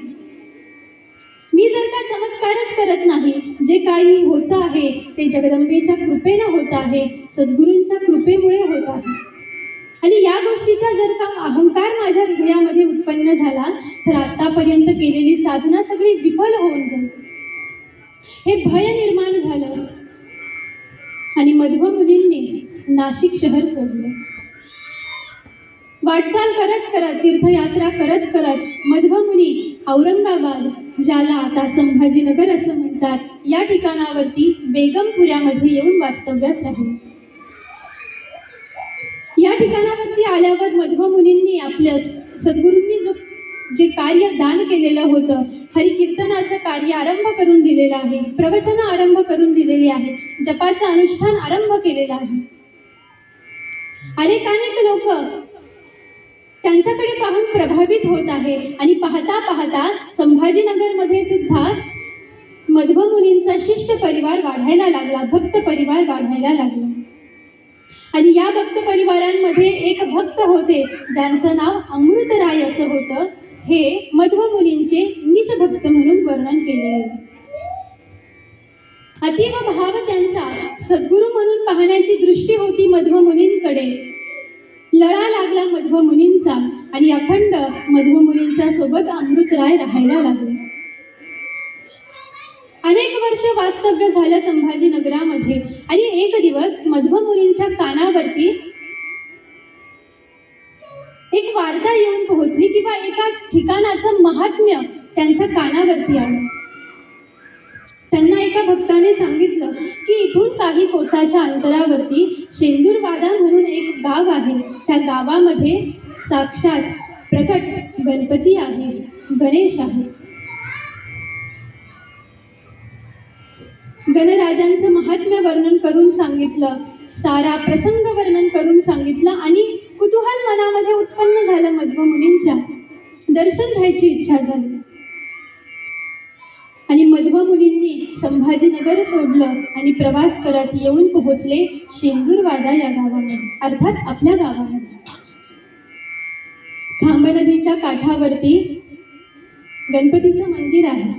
मी जर का चमत्कारच करत नाही, जे काही होत आहे ते जगदंबेच्या कृपेने होत आहे, सद्गुरूंच्या कृपेमुळे होत आहे. आणि या गोष्टीचा जर का अहंकार माझ्या हृदयामध्ये उत्पन्न झाला तर आतापर्यंत केलेली साधना सगळी विफल होऊन जाईल. हे भय निर्माण झालं आणि मध्व मुनींनी नाशिक शहर सोडलं. वाटचाल करत करत, तीर्थयात्रा करत करत मध्व मुनी औरंगाबाद, ज्याला आता संभाजीनगर असं म्हणतात, या ठिकाणावरती बेगमपुऱ्यामध्ये येऊन वास्तव्यास राहिले. या ठिकाणावरती आल्यावर मध्व मुनींनी आपलं सद्गुरूंनी जे कार्य दान केलेलं होतं, हरिकीर्तनाचं कार्य आरंभ करून दिलेलं आहे, प्रवचन आरंभ करून दिलेली आहे, जपाचं अनुष्ठान आरंभ केलेलं आहे. अनेक लोक त्यांच्याकडे पाहून प्रभावित होत आहे. आणि पाहता पाहता संभाजीनगरमध्ये सुद्धा मध्व मुनींचा शिष्य परिवार वाढायला लागला, भक्त परिवार वाढायला लागला. आणि या भक्त परिवारांमध्ये एक भक्त होते ज्यांचं नाव अमृतराय असं होतं. हे मध्व मुनींचे नीच भक्त म्हणून वर्णन केलेले. अतीव भाव त्यांचा सद्गुरू म्हणून पाहण्याची दृष्टी होती मध्व मुनींकडे. लळा लागला मध्व मुनींचा आणि अखंड मध्व मुनींच्या सोबत अमृतराय राहायला लागले. अनेक वर्ष वास्तव्य झालं संभाजीनगरामध्ये. आणि एक दिवस मध्व मुनींच्या कानावरती एक वार्ता येऊन पोहोचली किंवा एका ठिकाणाचं महात्म्य त्यांच्या कानावरती आलं. त्यांना एका भक्ताने सांगितलं की इथून काही कोसाच्या अंतरावरती शेंदूरवादा म्हणून एक गाव आहे, त्या गावामध्ये साक्षात प्रकट गणपती आहे, गणेश आहे. गणराजांचं महात्म्य वर्णन करून सांगितलं, सारा प्रसंग वर्णन करून सांगितलं. आणि कुतूहल मनामध्ये उत्पन्न झालं मध्व मुनींच्या, दर्शन घ्यायची इच्छा झाली. आणि मध्व मुनींनी संभाजीनगर सोडलं आणि प्रवास करत येऊन पोहोचले शेंदूरवादा या गावामध्ये, अर्थात आपल्या गावामध्ये. खांब नदीच्या काठावरती गणपतीचं मंदिर आहे.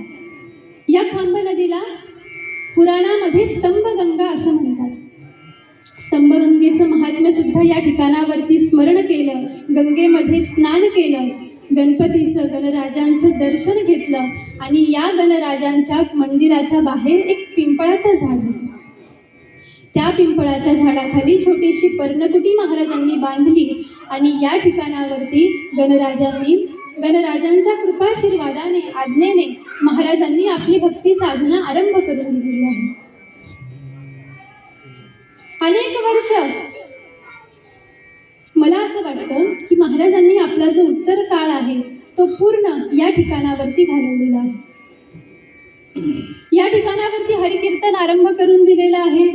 या खांब नदीला पुराणामध्ये स्तंभगंगा असं म्हणतात. स्तंभगंगेचं महात्म्य सुद्धा या ठिकाणावरती स्मरण केलं, गंगेमध्ये स्नान केलं, गणपतीचं, गणराजांचं दर्शन घेतलं. आणि या गणराजांच्या मंदिराच्या बाहेर एक पिंपळाचं झाड होतं. त्या पिंपळाच्या झाडाखाली छोटीशी पर्णकुटी महाराजांनी बांधली. आणि या ठिकाणावरती गणराजांच्या कृपाशीर्वादाने, आज्ञेने महाराजांनी आपली भक्ती साधना आरंभ करून दिलेली आहे. अनेक वर्ष मला असं वाटतं की महाराजांनी आपला जो उत्तर काळ आहे तो पूर्ण या ठिकाणावरती घालवलेला आहे. या ठिकाणावरती हरिकीर्तन आरंभ करून दिलेलं आहे,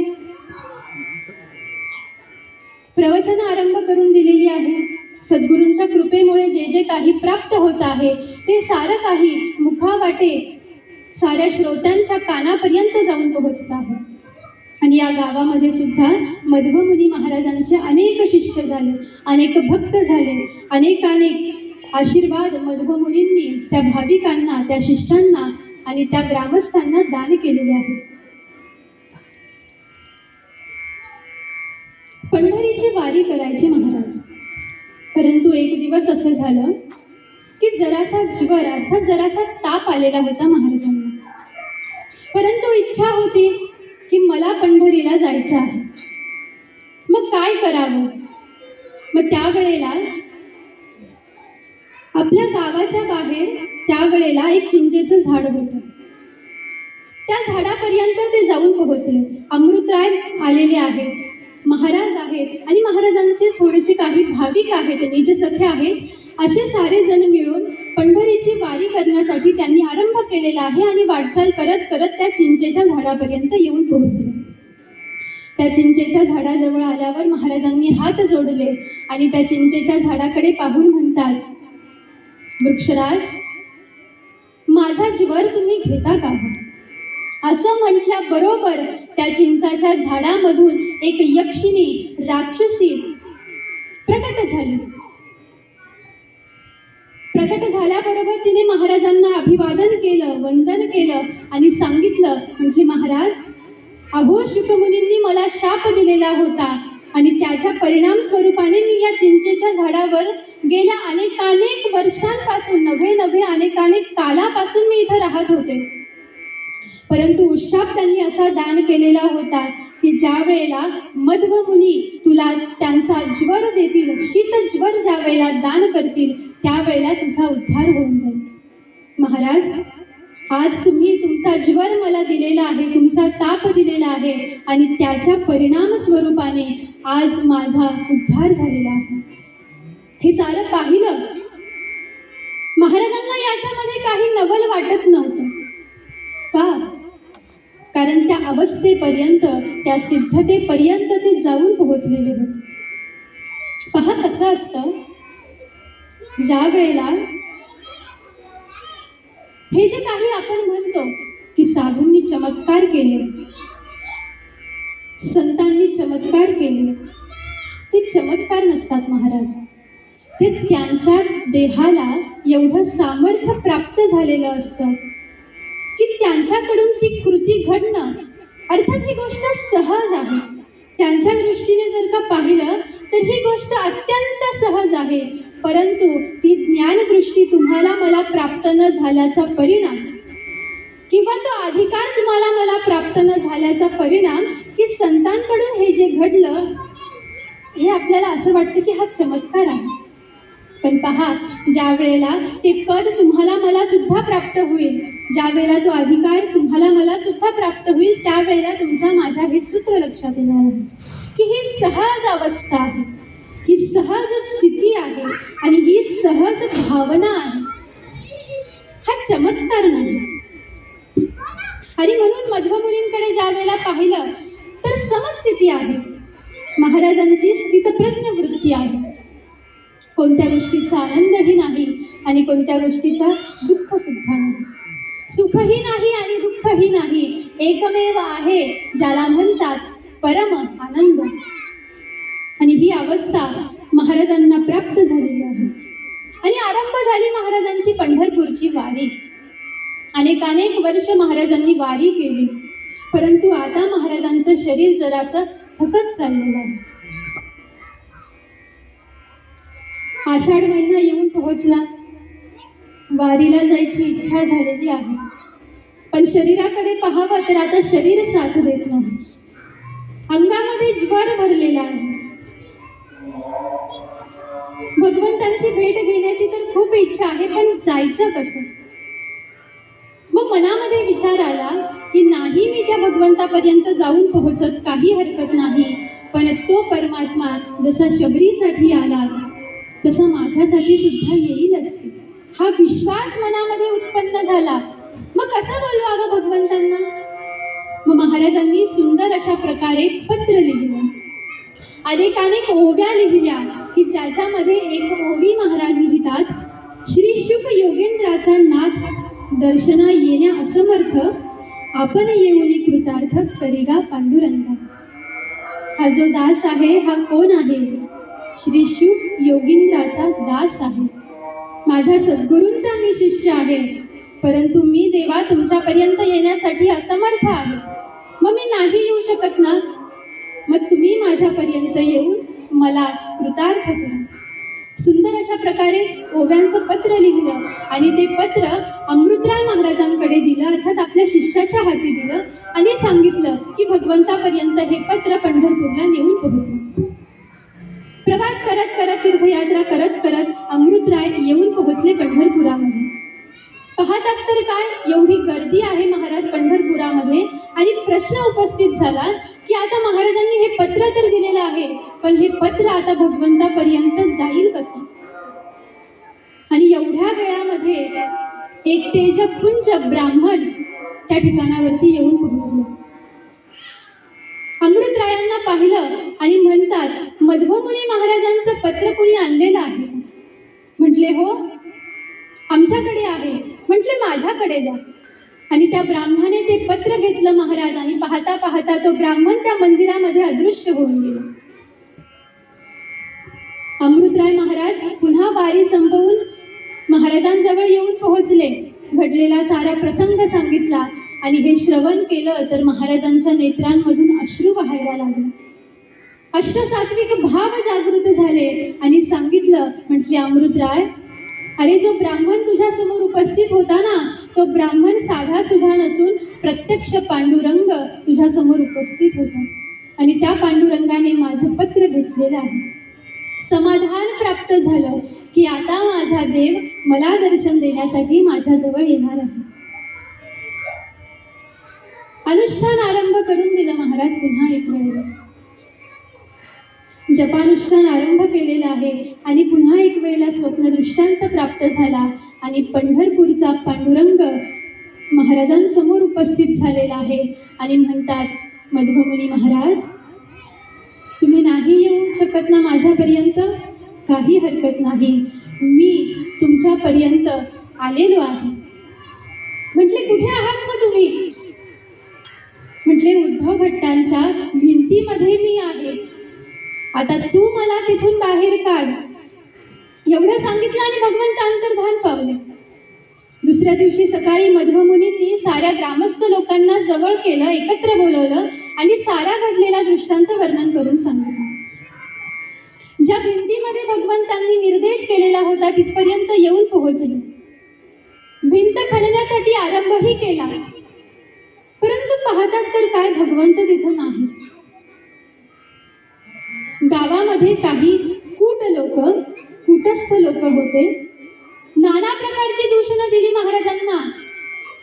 प्रवचन आरंभ करून दिलेली आहे. सद्गुरूंच्या कृपेमुळे जे जे काही प्राप्त होत आहे ते सारं काही मुखावाटे साऱ्या श्रोत्यांच्या कानापर्यंत जाऊन पोहोचत आहे. आणि या गावामध्ये सुद्धा मध्व मुनी महाराजांचे अनेक शिष्य झाले, अनेक भक्त झाले, अनेक आशीर्वाद मध्व मुनींनी त्या भाविकांना, त्या शिष्यांना आणि त्या ग्रामस्थांना दान केलेले आहेत. पंढरीची वारी करायचे महाराज, परंतु एक दिवस असं झालं की जरासा ज्वर अर्थात जरासा ताप आलेला होता महाराजांना. परंतु इच्छा होती की मला पंढरीला जायचं आहे. मग काय करावं? मग त्यावेळेला आपल्या गावाच्या बाहेर त्यावेळेला एक चिंचेचं झाड होतं. त्या झाडापर्यंत ते जाऊन पोहोचले. अमृतराय आलेले आहेत, महाराज आहेत आणि महाराजांचे थोडेसे काही भाविक आहेत, निजसखे आहेत. असे सारे जण मिळून पंढरीची वारी करण्यासाठी त्यांनी आरंभ केलेला आहे आणि वाटचाल करत करत त्या चिंचेच्या झाडापर्यंत येऊन पोहोचले. त्या चिंचेच्या झाडाजवळ आल्यावर महाराजांनी हात जोडले आणि त्या चिंचेच्या झाडाकडे पाहून म्हणतात, वृक्षराज, माझा ज्वर तुम्ही घेता का? असं म्हटल्याबरोबर त्या चिंचाच्या झाडामधून एक यक्षिणी राक्षसी प्रकट झाली. प्रकट झाल्याबरोबर तिने महाराजांना अभिवादन केलं, वंदन केलं आणि सांगितलं, म्हटली, महाराज, अहो, शुकमुनींनी मला शाप दिलेला होता आणि त्याच्या परिणाम स्वरूपाने मी या चिंचेच्या झाडावर गेल्या अनेक वर्षांपासून नव्हे अनेक कालापासून मी इथं राहत होते. परंतु शाप त्यांनी असा दान केलेला होता की ज्या वेळेला मध्व मुनी तुला त्यांचा ज्वर देतील, शीत ज्वर ज्या वेळेला दान करतील, त्यावेळेला तुझा उद्धार होऊन जाईल. महाराज, आज तुम्ही तुमचा ज्वर मला दिलेला आहे, तुमचा ताप दिलेला आहे आणि त्याच्या परिणाम स्वरूपाने आज माझा उद्धार झालेला आहे. हे सारं पाहिलं. महाराजांना याच्यामध्ये काही नवल वाटत नव्हतं. का? कारण त्या अवस्थेपर्यंत, त्या सिद्धतेपर्यंत ते जाऊन पोहोचलेले होते. पहा कसं असतं, ज्या वेळेला हे जे काही आपण म्हणतो की साधूंनी चमत्कार केले, संतांनी चमत्कार केले, ते चमत्कार नसतात महाराज. ते त्यांच्या देहाला एवढं सामर्थ्य प्राप्त झालेलं असतं की त्यांच्याकडून ती कृती घडणं, अर्थात ही गोष्ट सहज आहे. त्यांच्या दृष्टीने जर का पाहिलं तर ही गोष्ट अत्यंत सहज आहे. परंतु ती ज्ञानदृष्टी तुम्हाला मला प्राप्त न झाल्याचा परिणाम, किंवा तो अधिकार तुम्हाला मला प्राप्त न झाल्याचा परिणाम, की संतांकडून हे जे घडलं हे आपल्याला असं वाटतं की हा चमत्कार आहे. पण पहा, ज्या वेळेला ते पद तुम्हाला मला सुद्धा प्राप्त होईल, ज्या वेळेला तो अधिकार तुम्हाला मला सुद्धा प्राप्त होईल, त्यावेळेला तुमच्या माझ्या हे सूत्र लक्षात येणार आहे की ही सहज अवस्था आहे, ही सहज स्थिती आहे आणि ही सहज भावना आहे, हा चमत्कार नाही. आणि म्हणून मध्वमुनींकडे ज्या वेळेला पाहिलं तर समस्थिती आहे. महाराजांची स्थितप्रज्ञ वृत्ती आहे. कोणत्या गोष्टीचा आनंदही नाही आणि कोणत्या गोष्टीचा दुःख सुद्धा नाही. सुखही नाही आणि दुःखही नाही. एकमेव आहे ज्याला म्हणतात परम आनंद. आणि ही अवस्था महाराजांना प्राप्त झालेली आहे. आणि आरंभ झाली महाराजांची पंढरपूरची वारी. अनेक वर्ष महाराजांनी वारी केली, परंतु आता महाराजांचं शरीर जरासं थकत चाललेलं आहे. आषाढ महिना येऊन पोहोचला. वारीला जायची इच्छा झालेली आहे, पण शरीराकडे पाहावं तर आता शरीर साथ देत नाही. अंगामध्ये ज्वर भरलेला आहे. भगवंतांची भेट घेण्याची तर खूप इच्छा आहे, पण जायचं कसं? मग मनामध्ये विचार आला की नाही, मी त्या भगवंतापर्यंत जाऊन पोहोचत, काही हरकत नाही, पण तो परमात्मा जसा शबरीसाठी आला तसा माझ्यासाठी सुद्धा येईलच. हा विश्वास मनामध्ये उत्पन्न झाला. मग कसं बोलवावं भगवंतांना? मग महाराजांनी सुंदर अशा प्रकारे पत्र लिहिलं, अनेक ओव्या लिहिल्या की ज्याच्यामध्ये एक ओवी महाराज लिहितात, श्री शुक योगेंद्राचा नाथ दर्शना येण्या असमर्थ, आपण येऊनी कृतार्थ करेगा पांडुरंगा. हा जो दास आहे हा कोण आहे? श्री शुक योगींद्राचा दास आहे. माझ्या सद्गुरूंचा मी शिष्य आहे, परंतु मी देवा तुमच्यापर्यंत येण्यासाठी असमर्थ आहे. मग मी नाही येऊ शकत ना, मग तुम्ही माझ्यापर्यंत येऊन मला कृतार्थ करा. सुंदर अशा प्रकारे ओव्यांचं पत्र लिहिलं आणि ते पत्र अमृतराय महाराजांकडे दिलं, अर्थात आपल्या शिष्याच्या हाती दिलं आणि सांगितलं की भगवंतापर्यंत हे पत्र पंढरपूरला नेऊन पोहोचलं. प्रवास करत करत, तीर्थयात्रा करत करत अमृतराय येऊन पोहोचले पंढरपुरामध्ये. पाहतात तर काय एवढी गर्दी आहे महाराज पंढरपुरामध्ये आणि प्रश्न उपस्थित झाला की आता महाराजांनी हे पत्र तर दिलेलं आहे, पण हे पत्र आता भगवंतापर्यंत जाईल कसं? आणि एवढ्या वेळामध्ये एक तेजपुंज ब्राह्मण त्या ठिकाणावरती येऊन पोहोचले. अमृतरायांना पाहिलं आणि म्हणतात, मध्वमुनी महाराजांचं पत्र कोणी आणलेलं आहे? म्हटले हो, आमच्याकडे आहे. म्हटले माझ्याकडे द्या. आणि त्या ब्राह्मणाने ते पत्र घेतलं महाराज, आणि पाहता पाहता तो ब्राह्मण त्या मंदिरामध्ये अदृश्य होऊन गेला. अमृतराय महाराज पुन्हा वारी संपवून महाराजांजवळ येऊन पोहोचले. घडलेला सारा प्रसंग सांगितला आणि हे श्रवण केलं तर महाराजांच्या नेत्रांमधून अश्रू वाहायला लागले. अष्टसात्विक भाव जागृत झाले आणि सांगितलं, म्हटले अमृतराय, अरे जो ब्राह्मण तुझ्या समोर उपस्थित होता ना, तो ब्राह्मण साधा सुधा नसून प्रत्यक्ष पांडुरंग तुझ्या समोर उपस्थित होता आणि त्या पांडुरंगाने माझं पत्र घेतलेलं आहे. समाधान प्राप्त झालं की आता माझा देव मला दर्शन देण्यासाठी माझ्याजवळ येणार आहे. अनुष्ठान आरंभ करून दिलं महाराज. पुन्हा एक वेळेला जपानुष्ठान आरंभ केलेलं आहे आणि पुन्हा एक वेळेला स्वप्न दृष्टांत प्राप्त झाला आणि पंढरपूरचा पांडुरंग महाराजांसमोर उपस्थित झालेला आहे आणि म्हणतात, मध्वमुनी महाराज, तुम्ही नाही येऊ शकत ना माझ्यापर्यंत? काही हरकत नाही, मी तुमच्यापर्यंत आलेलो आहे. म्हटले कुठे आहात मग तुम्ही? म्हटले उद्धव भट्टांच्या भिंतीमध्ये मी आहे. आता तू मला तिथून बाहेर काढ. एवढं सांगितलं आणि भगवंत अंतर्धान पावले. दुसऱ्या दिवशी सकाळी मध्वमुनींनी साऱ्या ग्रामस्थ लोकांना जवळ केलं, एकत्र बोलवलं आणि सारा घडलेला दृष्टांत वर्णन करून सांगितलं. ज्या भिंतीमध्ये भगवंतांनी निर्देश केलेला होता तिथपर्यंत येऊन पोहोचले. भिंत खणण्यासाठी आरंभही केला, परंतु पाहतात तर काय भगवंत तिथं नाही. गावामध्ये काही कूटस्थ लोक होते. नाना प्रकारची दूषणं दिली महाराजांना.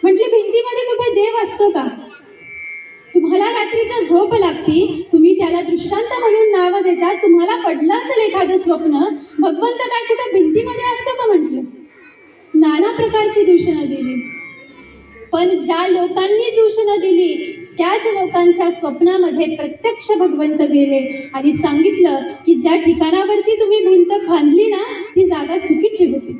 म्हटले भिंतीमध्ये कुठे देव असतो का? तुम्हाला रात्रीचा झोप लागती, तुम्ही त्याला दृष्टांत म्हणून नाव देतात. तुम्हाला पडलं असेल एखादं स्वप्न, भगवंत काय कुठे भिंतीमध्ये असतो का? म्हटलं नाना प्रकारची दूषणं दिली. पण ज्या लोकांनी दूषणं दिली त्याच लोकांच्या स्वप्नामध्ये प्रत्यक्ष भगवंत गेले आणि सांगितलं की ज्या ठिकाणावरती तुम्ही भिंत खांदली ना, ती जागा चुकीची होती.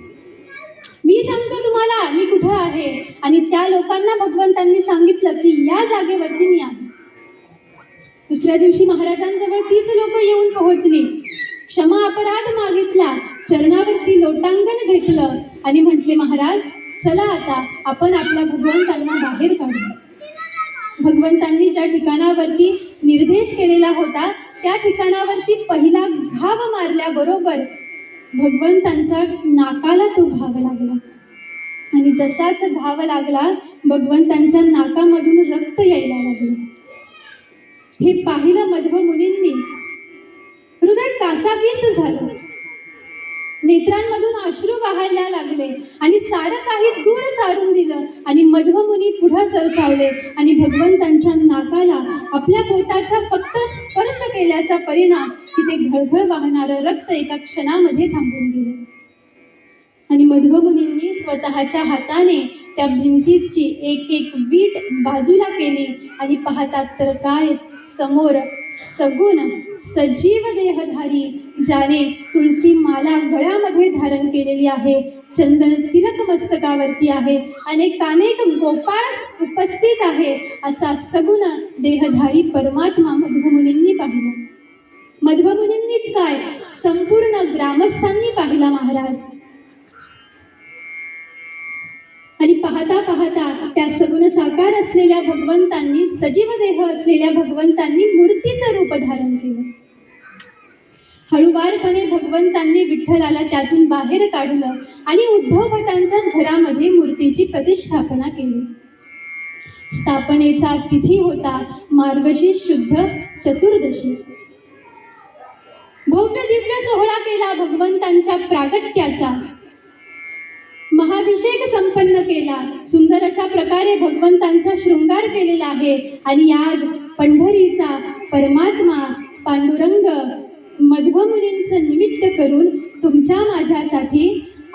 मी सांगतो तुम्हाला मी कुठं आहे. आणि त्या लोकांना भगवंतांनी सांगितलं की या जागेवरती मी आहे. दुसऱ्या दिवशी महाराजांजवळ तीच लोक येऊन पोहोचली. क्षमा अपराध मागितला, चरणावरती लोटांगण घेतलं आणि म्हटले, महाराज चला आता आपण आपल्या भगवंतांना बाहेर काढू. भगवंतांनी ज्या ठिकाणावरती निर्देश केलेला होता त्या ठिकाणावरती पहिला घाव मारल्याबरोबर भगवंतांचा नाकाला तो घाव लागला आणि जसाच घाव लागला भगवंतांच्या नाकामधून रक्त यायला लागलं. हे पाहिलं मध्वमुनींनी. हृदय कासावीस झालं, नेत्रांमधून अश्रू वाहायला लागले आणि सारं काही दूर सारून दिलं आणि मध्वमुनी पुढं सरसावले आणि भगवंतांच्या नाकाला आपल्या बोटाचा फक्त स्पर्श केल्याचा परिणाम तिथे घळघळ वाहणारं रक्त एका क्षणामध्ये थांबून गेलं. आणि मध्वमुनींनी स्वतःच्या हाताने त्या भिंतीची एक एक वीट बाजूला केली आणि पाहतात तर काय, समोर सगुण सजीव देहधारी ज्याने तुळसी माला गळ्यामध्ये धारण केलेली आहे, चंदन तिलक मस्तकावरती आहे, अनेकानेक गोपाळ उपस्थित आहे, असा सगुण देहधारी परमात्मा मध्वमुनींनी पाहिला. मध्वमुनींनीच काय, संपूर्ण ग्रामस्थांनी पाहिला महाराज. आणि पाहता पाहता त्या सगुण साकार असलेल्या भगवंतांनी, सजीव देह असलेल्या भगवंतांनी मूर्तीचं रूप धारण केलं. हळुवारपणे भगवंतांनी विठ्ठलाला त्यातून बाहेर काढलं आणि उद्धव भटांच्याच घरामध्ये मूर्तीची प्रतिष्ठापना केली. स्थापनेचा तिथी होता मार्गशीर्ष शुद्ध चतुर्दशी. भव्य दिव्य सोहळा केला भगवंतांच्या प्रागट्याचा. महावीर अभिषेक संपन्न केला, सुंदर अशा प्रकारे भगवंतांचा शृंगार केलेला आहे. आणि आज पंढरीचा परमात्मा पांडुरंग मध्वमुनींचं निमित्त करून तुमच्या माझ्यासाठी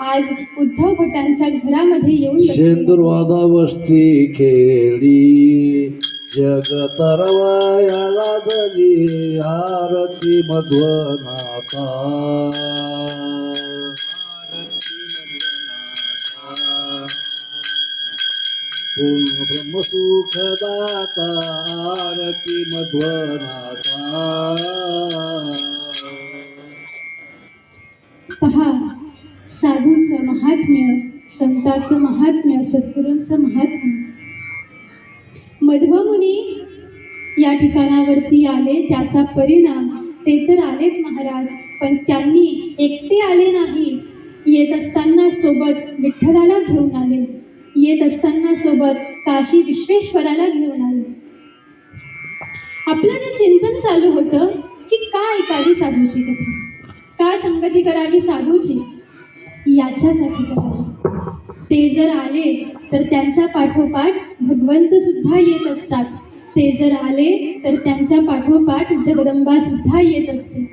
आज उद्धव भटांच्या घरामध्ये येऊन बसले. शेंदुरवादा वस्ती खेळी जग तरवायाला दली आरती मध्वनाथा पूर्ण ब्रह्मसुखदाता आरती मध्वनाथा. पहा, साधूंचं महात्म्य, संतांचं महात्म्य, सद्गुरूंचं महात्म्य. मध्वमुनी या ठिकाणावरती आले, त्याचा परिणाम ते तर आलेच महाराज, पण त्यांनी एकटे आले नाही. येत असताना सोबत विठ्ठलाला घेऊन आले, येत असताना सोबत काशी विश्वेश्वराला घेऊन आले. आपलं जे चिंतन चालू होतं की का ऐकावी साधूची कथा, का संगती करावी साधूची, याच्यासाठी करावी. ते जर आले तर त्यांच्या पाठोपाठ भगवंत सुद्धा येत असतात. ते जर आले तर त्यांच्या पाठोपाठ जगदंबा सुद्धा येत असते.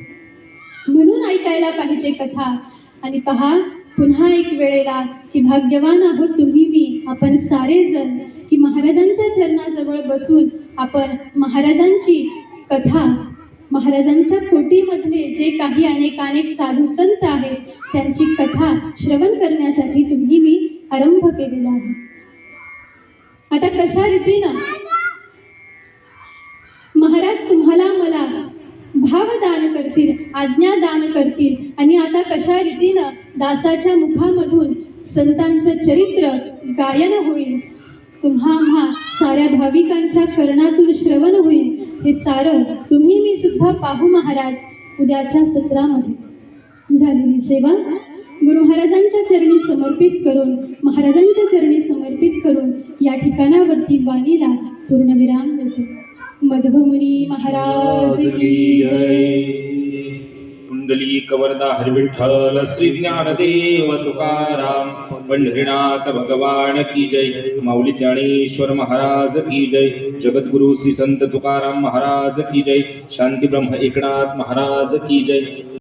म्हणून ऐकायला पाहिजे कथा. आणि पहा, पुन्हा एक वेळेला की भाग्यवान आहोत तुम्ही मी, आपण सारेजण, की महाराजांच्या चरणाजवळ बसून आपण महाराजांची कथा, महाराजांच्या कोटीमधले जे काही अनेक साधू संत आहेत त्यांची कथा श्रवण करण्यासाठी तुम्ही मी आरंभ केलेला आहे. आता कशा रीतीनं महाराज तुम्हाला मला भावदान करतील, आज्ञादान करतील, आणि आता कशा रीतीनं दासाच्या मुखामधून संतांचं चरित्र गायन होईल, तुम्हा आम्हा साऱ्या भाविकांच्या कर्णातून श्रवण होईल, हे सारं तुम्ही मी सुद्धा पाहू महाराज उद्याच्या सत्रामध्ये. झालेली सेवा गुरु महाराजांच्या चरणी समर्पित करून, महाराजांच्या चरणी समर्पित करून या ठिकाणावरती वाणीला पूर्णविराम देतो. मध्वमुनी महाराज की जय. कुंडली कवरदा हरिविठ्ठल श्री ज्ञानदेव तुकाराम, पंढरीनाथ भगवान की जय. माऊली ज्ञानेश्वर महाराज की जय. जगद्गुरु श्री संत तुकाराम महाराज की जय. शांती ब्रह्म एकनाथ महाराज की जय.